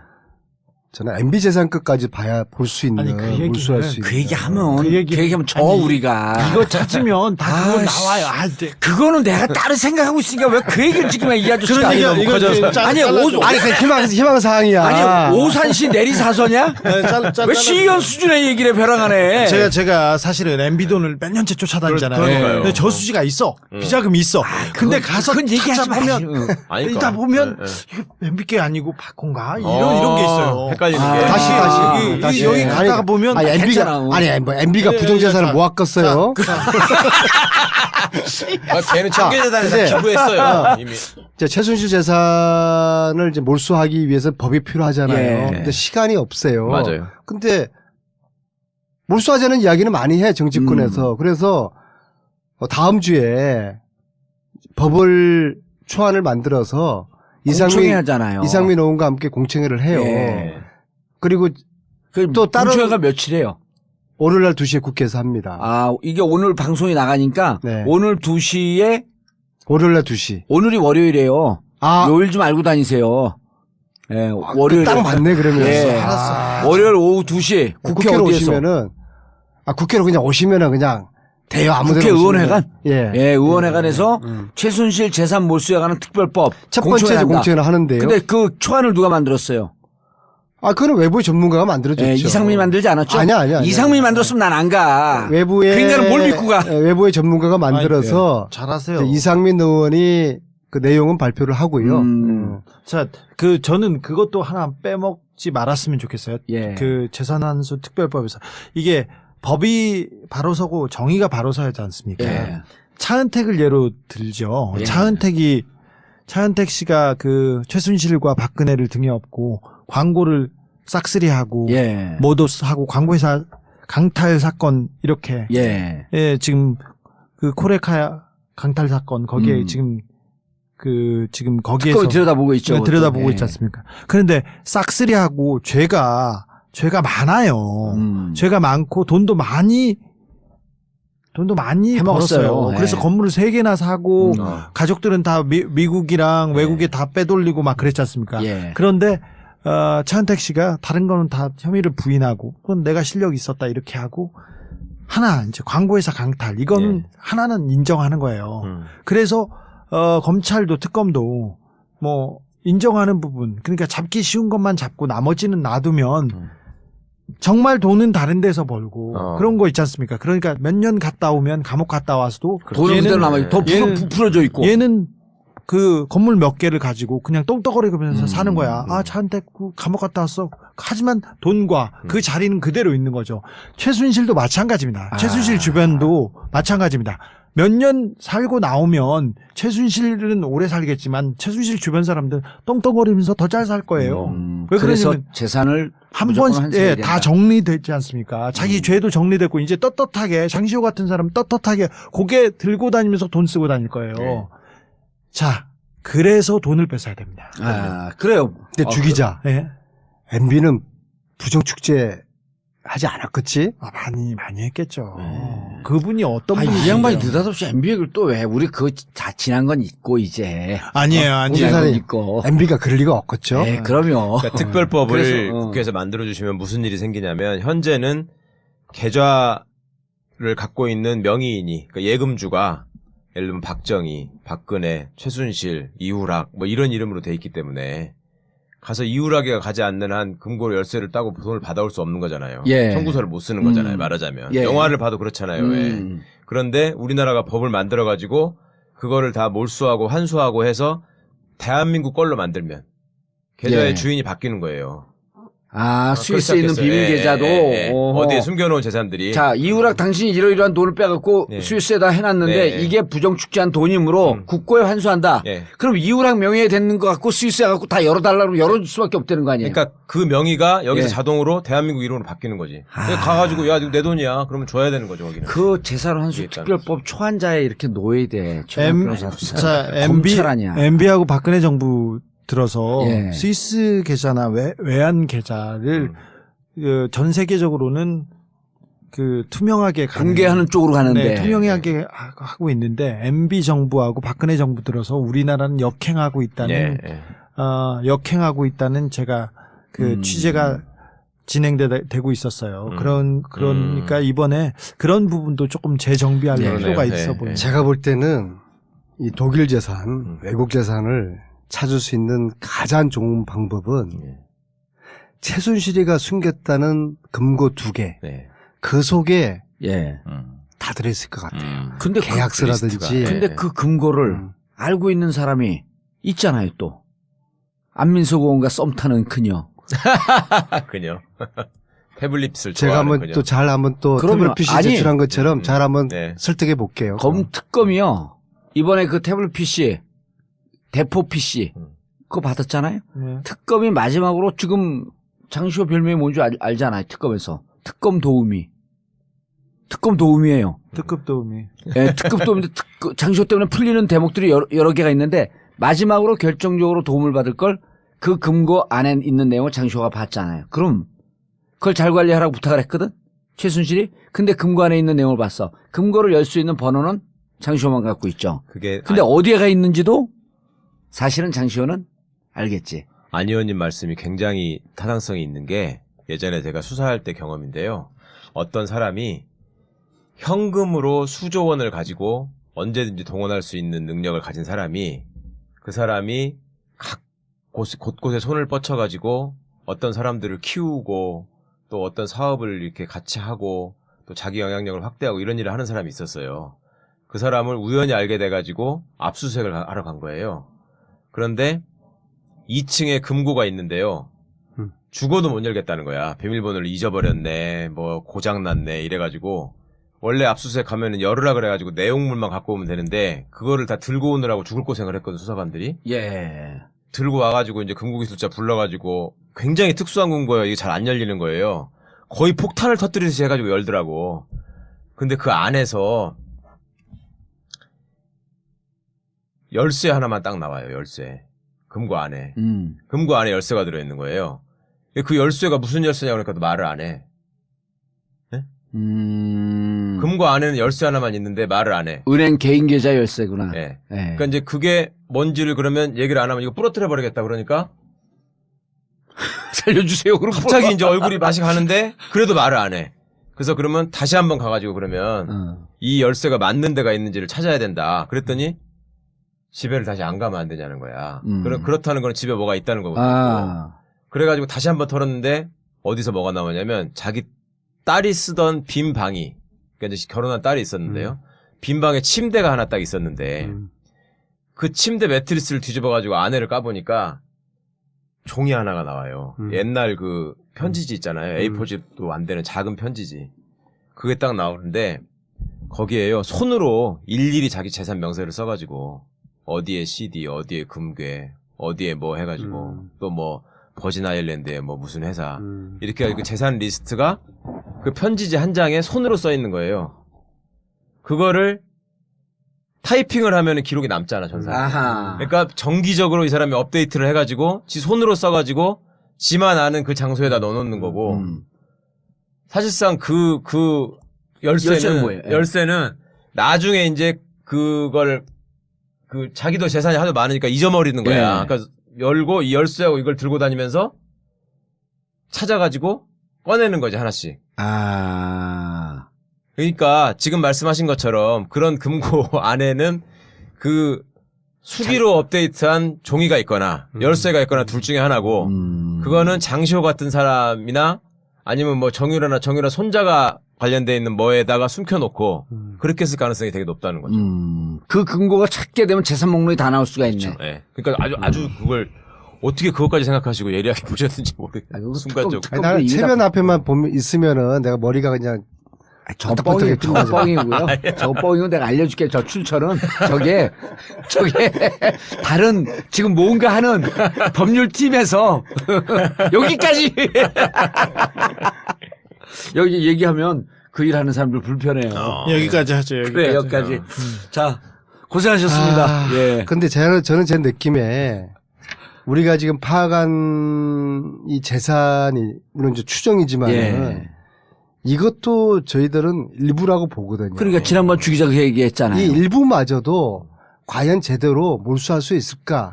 저는 MB 재산끝까지 봐야 볼 수 있는, 아니, 그 얘기는 몰수할 수 있는. 그 얘기하면 그 얘기하면 저 아니, 우리가 이거 찾으면 다 그거 아이씨. 나와요. 아, 네. 그거는 내가 따로 생각하고 있으니까 왜 그 얘기를 지금 이 아저씨가 그런 얘기가 아니고 이거 커져서. 아니 아니, 그 희망 사항이야. 아니 오산시 내리사선이야? 왜 시의원 수준의 얘기를 벼랑하네. 제가 사실은 MB 돈을 몇 년째 쫓아다니잖아요. 그러니까요. 근데 저수지가 있어. 비자금이 있어. 근데 가서 그건 얘기하지 찾아보면 아니까. 이따 보면 네, 네. 이거 MB께 아니고 박콘가 이런 게 있어요. 헷갈리는 아, 게. 다시. 여기 갔다가 보면 아니, 했잖아. MB가 부정재산을 모았겠어요. 걔는 청계재단에서 근데- 기부했어요. 이미. 이제 최순실 재산을 이제 몰수하기 위해서 법이 필요하잖아요. 예. 근데 시간이 없어요. 맞아요. 근데 몰수하자는 이야기는 많이 해 정치권에서. 그래서 다음 주에 법을 초안을 만들어서 공청회하잖아요. 이상민 의원과 함께 공청회를 해요. 예. 그리고 또 다른 공청회가 며칠이에요? 월요일날 2시에 국회에서 합니다. 아 이게 오늘 방송이 나가니까 네. 오늘 2시에 월요일날 2시. 오늘이 월요일이에요. 아, 요일 좀 알고 다니세요. 예, 월요일 딱 맞네 그러면. 예. 알았어. 월요일 오후 2시 국회 국회로 어디에서? 오시면은 국회로 그냥 오시면은 그냥 돼요. 아무데나 국회 오시면. 의원회관? 예. 예, 의원회관에서 최순실 재산 몰수에 관한 특별법 첫 번째 공청회한다. 공청회를 하는데요. 근데 그 초안을 누가 만들었어요? 그거는 외부의 전문가가 만들어줬죠. 예, 이상민이 만들지 않았죠? 아니야. 이상민이 만들었으면 난 안 가. 외부의 그 인간은 뭘 믿고 가? 외부의 전문가가 만들어서 잘하세요. 이제 이상민 의원이 그 내용은 발표를 하고요. 자, 저는 그것도 하나 빼먹지 말았으면 좋겠어요. 예. 그 재산환수 특별법에서 이게 법이 바로 서고 정의가 바로 서야 하지 않습니까? 예. 차은택을 예로 들죠. 예. 차은택 씨가 그 최순실과 박근혜를 등에 업고 광고를 싹쓸이하고 예. 모도스하고 광고회사 강탈 사건 이렇게 예. 예, 지금 그 코레카 강탈 사건 거기에 지금 거기에서 특검이 들여다보고 있죠. 그것도. 들여다보고 예. 있지 않습니까? 그런데 싹쓸이하고 죄가 많아요. 죄가 많고 돈도 많이 해먹었어요. 벌었어요. 예. 그래서 건물을 3개나 사고 가족들은 다 미국이랑 외국에 다 빼돌리고 막 그랬지 않습니까? 예. 그런데 차은택 씨가 다른 거는 다 혐의를 부인하고 그건 내가 실력이 있었다 이렇게 하고 하나 이제 광고회사 강탈 이거는 하나는 인정하는 거예요. 그래서 검찰도 특검도 뭐 인정하는 부분 그러니까 잡기 쉬운 것만 잡고 나머지는 놔두면 정말 돈은 다른 데서 벌고 그런 거 있지 않습니까? 그러니까 몇 년 갔다 오면 감옥 갔다 와서도 돈은 그대로 남아있고 더 부풀어져 있고 얘는 그 건물 몇 개를 가지고 그냥 똥떡거리면서 사는 거야. 차은택 감옥 갔다 왔어. 하지만 돈과 그 자리는 그대로 있는 거죠. 최순실도 마찬가지입니다. 최순실 주변도 마찬가지입니다. 몇 년 살고 나오면 최순실은 오래 살겠지만 최순실 주변 사람들 똥떡거리면서 더 잘 살 거예요. 왜 그래서 그러냐면 재산을 한 무조건 번, 한시해야 예, 된다. 다 정리됐지 않습니까? 자기 죄도 정리됐고, 이제 떳떳하게, 장시호 같은 사람 떳떳하게 고개 들고 다니면서 돈 쓰고 다닐 거예요. 자, 그래서 돈을 뺏어야 됩니다. 그래요. 근데 주기자, 예. MB는 부정축제 하지 않았겠지? 많이 했겠죠. 그분이 어떤 분이 이 양반이 느닷없이 MB 얘기를 또 왜? 우리 그거 다 지난 건 있고 이제. 아니에요. 지난 건 있고. MB가 그럴 리가 없겠죠? 네, 그럼요. 그러니까 특별법을 그래서, 국회에서 만들어주시면 무슨 일이 생기냐면 현재는 계좌를 갖고 있는 명의인이 그러니까 예금주가 예를 들면 박정희, 박근혜, 최순실, 이후락 뭐 이런 이름으로 돼 있기 때문에 가서 이후락이가 가지 않는 한 금고 열쇠를 따고 돈을 받아올 수 없는 거잖아요. 예. 청구서를 못 쓰는 거잖아요. 말하자면. 예. 영화를 봐도 그렇잖아요. 왜. 그런데 우리나라가 법을 만들어가지고 그거를 다 몰수하고 환수하고 해서 대한민국 걸로 만들면 계좌의 예. 주인이 바뀌는 거예요. 스위스에 있는 그렇지 비밀 않겠어요? 계좌도 어디에 숨겨놓은 재산들이. 자, 이후락 당신이 이러이러한 돈을 빼갖고 네. 스위스에다 해놨는데 네. 이게 부정축제한 돈이므로 국고에 환수한다. 네. 그럼 이후락 명의에 되는 것 같고 스위스에 갖고 다 열어달라고 열어줄 수밖에 없다는 거 아니에요? 그러니까 그 명의가 여기서 예. 자동으로 대한민국 이름으로 바뀌는 거지. 가가지고 야, 이거 내 돈이야. 그러면 줘야 되는 거죠, 거기는. 그 재산 환수 이게 특별법 초안자에 이렇게 놓여야 돼. 자, 검찰 아니야. MB하고 박근혜 정부 들어서 예. 스위스 계좌나 외환 계좌를 전 세계적으로는 그 투명하게 공개하는 쪽으로 가는데. 네, 투명하게 하고 있는데 MB 정부하고 박근혜 정부 들어서 우리나라는 역행하고 있다는 예. 역행하고 있다는 제가 그 취재가 진행되고 있었어요. 그러니까 이번에 그런 부분도 조금 재정비할 필요가 있어 보여요. 제가 볼 때는 이 독일 재산, 외국 재산을 찾을 수 있는 가장 좋은 방법은 최순실이가 숨겼다는 금고 2개. 그 속에 다 들어있을 것 같아요. 근데 계약서라든지. 근데 그 금고를 알고 있는 사람이 있잖아요, 또. 안민석 의원과 썸 타는 그녀. 그녀. 태블릿을 제가 한번 또 잘 한번 또 태블릿 PC 제출한 것처럼 잘 한번 설득해 볼게요. 검특검이요. 이번에 그 태블릿 PC, 대포 PC 그거 받았잖아요. 특검이 마지막으로 지금 장시호 별명이 뭔지 알잖아요. 특검에서. 특검 도움이에요. 특급 도움이. 네, 특급 도움인데 장시호 때문에 풀리는 대목들이 여러 개가 있는데 마지막으로 결정적으로 도움을 받을 걸 그 금고 안에 있는 내용을 장시호가 봤잖아요. 그럼 그걸 잘 관리하라고 부탁을 했거든. 최순실이. 근데 금고 안에 있는 내용을 봤어. 금고를 열 수 있는 번호는 장시호만 갖고 있죠. 근데 어디에가 있는지도 사실은 장시호는 알겠지. 안 의원님 말씀이 굉장히 타당성이 있는 게 예전에 제가 수사할 때 경험인데요. 어떤 사람이 현금으로 수조 원을 가지고 언제든지 동원할 수 있는 능력을 가진 사람이 그 사람이 각 곳곳에 손을 뻗쳐가지고 어떤 사람들을 키우고 또 어떤 사업을 이렇게 같이 하고 또 자기 영향력을 확대하고 이런 일을 하는 사람이 있었어요. 그 사람을 우연히 알게 돼가지고 압수수색을 하러 간 거예요. 그런데 2층에 금고가 있는데요. 죽어도 못 열겠다는 거야. 비밀번호를 잊어버렸네, 뭐 고장났네 이래가지고 원래 압수수색 가면은 열으라 그래가지고 내용물만 갖고 오면 되는데 그거를 다 들고 오느라고 죽을 고생을 했거든 수사관들이. 들고 와가지고 이제 금고기술자 불러가지고 굉장히 특수한 금고예요. 이게 잘 안 열리는 거예요. 거의 폭탄을 터뜨리듯이 해가지고 열더라고. 근데 그 안에서 열쇠 하나만 딱 나와요. 열쇠. 금고 안에. 금고 안에 열쇠가 들어있는 거예요. 그 열쇠가 무슨 열쇠냐고 그러니까 말을 안 해. 네? 금고 안에는 열쇠 하나만 있는데 말을 안 해. 은행 개인 계좌 열쇠구나. 네. 그러니까 이제 그게 뭔지를 그러면 얘기를 안 하면 이거 부러뜨려 버리겠다 그러니까 살려주세요. 그럼 갑자기 이제 얼굴이 맛이 가는데 그래도 말을 안 해. 그래서 그러면 다시 한번 가가지고 그러면 이 열쇠가 맞는 데가 있는지를 찾아야 된다. 그랬더니 집에를 다시 안 가면 안 되냐는 거야. 그렇다는 건 집에 뭐가 있다는 거거든요. 그래가지고 다시 한번 털었는데 어디서 뭐가 나오냐면 자기 딸이 쓰던 빈 방이, 그러니까 이제 결혼한 딸이 있었는데요. 빈 방에 침대가 하나 딱 있었는데 그 침대 매트리스를 뒤집어가지고 안에를 까보니까 종이 하나가 나와요. 옛날 그 편지지 있잖아요. A4집도 안 되는 작은 편지지. 그게 딱 나오는데 거기에요. 손으로 일일이 자기 재산 명세를 써가지고 어디에 CD, 어디에 금괴, 어디에 뭐 해가지고 또 뭐 버진 아일랜드에 뭐 무슨 회사 이렇게 해가지고 그 재산 리스트가 그 편지지 한 장에 손으로 써 있는 거예요. 그거를 타이핑을 하면 기록이 남잖아, 전사. 그러니까 정기적으로 이 사람이 업데이트를 해가지고 지 손으로 써가지고 지만 아는 그 장소에다 넣어놓는 거고 사실상 그 열쇠는 나중에 이제 그걸 그 자기도 재산이 하도 많으니까 잊어버리는 거야. 그러니까 열고 이 열쇠하고 이걸 들고 다니면서 찾아가지고 꺼내는 거지 하나씩. 그러니까 지금 말씀하신 것처럼 그런 금고 안에는 그 수기로 업데이트한 종이가 있거나 열쇠가 있거나 둘 중에 하나고 그거는 장시호 같은 사람이나 아니면 뭐 정유라나 정유라 손자가 관련돼 있는 뭐에다가 숨겨놓고 그렇게 했을 가능성이 되게 높다는 거죠. 그 금고가 찾게 되면 재산 목록이 다 나올 수가 있네. 그렇죠. 네. 그러니까 아주 그걸 어떻게 그것까지 생각하시고 예리하게 보셨는지 모르겠어요. 순간적으로. 나는 체면 앞에만 보면 있으면은 내가 머리가 그냥 저 뻥이고요. 저 뻥이고 내가 알려줄게. 저 출처는 저게 다른 지금 뭔가 하는 법률팀에서 여기까지 여기 얘기하면 그 일하는 사람들 불편해요. 여기까지 하죠. 그래, 여기까지. 자, 고생하셨습니다. 예. 근데 저는 제 느낌에 우리가 지금 파악한 이 재산이 물론 이제 추정이지만은 이것도 저희들은 일부라고 보거든요. 그러니까 지난번 주 기자가 얘기했잖아요. 이 일부마저도 과연 제대로 몰수할 수 있을까?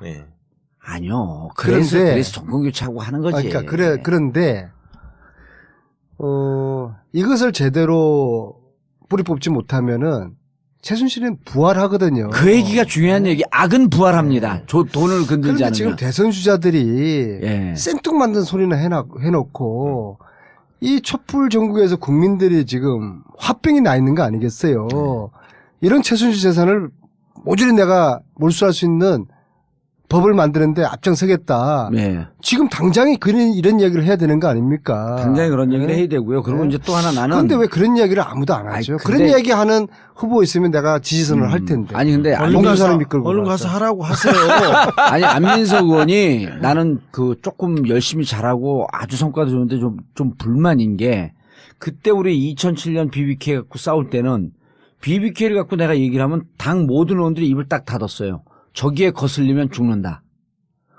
아니요. 그래서 정권 교체하고 하는 거지. 그런데 이것을 제대로 뿌리 뽑지 못하면은 최순실은 부활하거든요. 그 얘기가 중요한 얘기. 악은 부활합니다. 돈을 건들지 그런데 않으면. 지금 대선 주자들이 예. 생뚱맞는 소리나 해놓고 이 촛불 전국에서 국민들이 지금 화병이 나 있는 거 아니겠어요? 이런 최순실 재산을 모조리 내가 몰수할 수 있는 법을 만드는데 앞장서겠다. 네. 지금 당장에 이런 이야기를 해야 되는 거 아닙니까? 당장에 그런 얘기를 해야 되고요. 그리고 이제 또 하나 나는. 그런데 왜 그런 이야기를 아무도 안 하죠? 아니, 그런 이야기 하는 후보 있으면 내가 지지선을 할 텐데. 아니 근데 얼른 가서 하라고 하세요. 아니 안민석 의원이 나는 조금 열심히 잘하고 아주 성과도 좋은데 좀 불만인 게 그때 우리 2007년 BBK 갖고 싸울 때는 BBK를 갖고 내가 얘기를 하면 당 모든 의원들이 입을 딱 닫았어요. 저기에 거슬리면 죽는다.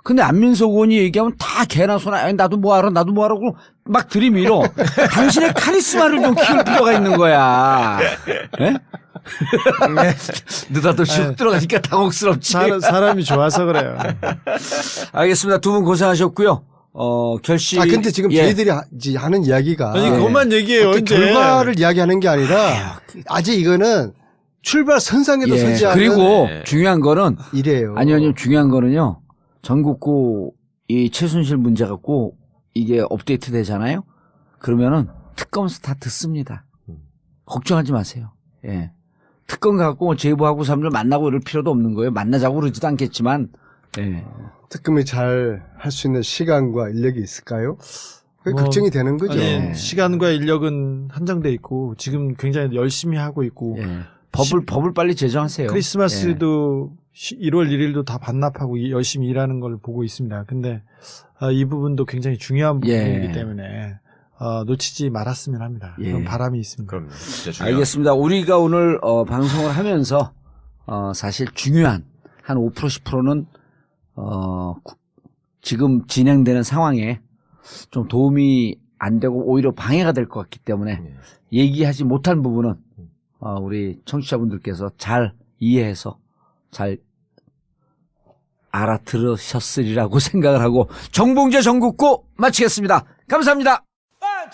근데 안민석 의원이 얘기하면 다 개나 소나 나도 뭐하러 그러고 막 들이밀어. 당신의 카리스마를 좀 키울 필요가 있는 거야. 예? 느닷없이 쑥 들어가니까 당혹스럽지. 사람이 좋아서 그래요. 알겠습니다. 두 분 고생하셨고요. 결실. 근데 지금 저희들이 하는 이야기가. 아니, 그것만 얘기해요, 이제. 결과를 이야기하는 게 아니라 아직 이거는 출발 선상에도 서지 않은. 그리고 중요한 거는. 이래요. 아니요, 중요한 거는요. 전국구 이 최순실 문제 갖고 이게 업데이트 되잖아요. 그러면은 특검에서 다 듣습니다. 걱정하지 마세요. 예. 특검 갖고 제보하고 사람들 만나고 이럴 필요도 없는 거예요. 만나자고 그러지도 않겠지만. 예. 특검이 잘 할 수 있는 시간과 인력이 있을까요? 그게 걱정이 되는 거죠. 아니, 시간과 인력은 한정돼 있고 지금 굉장히 열심히 하고 있고 법을 빨리 제정하세요. 크리스마스도 1월 1일도 다 반납하고 열심히 일하는 걸 보고 있습니다. 근데 이 부분도 굉장히 중요한 부분이기 때문에 놓치지 말았으면 합니다. 그런 바람이 있습니다. 그럼 진짜 중요한. 알겠습니다. 우리가 오늘 방송을 하면서 사실 중요한 한 5% 10%는 지금 진행되는 상황에 좀 도움이 안 되고 오히려 방해가 될 것 같기 때문에 얘기하지 못한 부분은 우리 청취자분들께서 잘 이해해서 잘 알아들으셨으리라고 생각을 하고 정봉재 전국구 마치겠습니다. 감사합니다.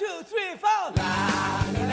1, 2, 3, 4.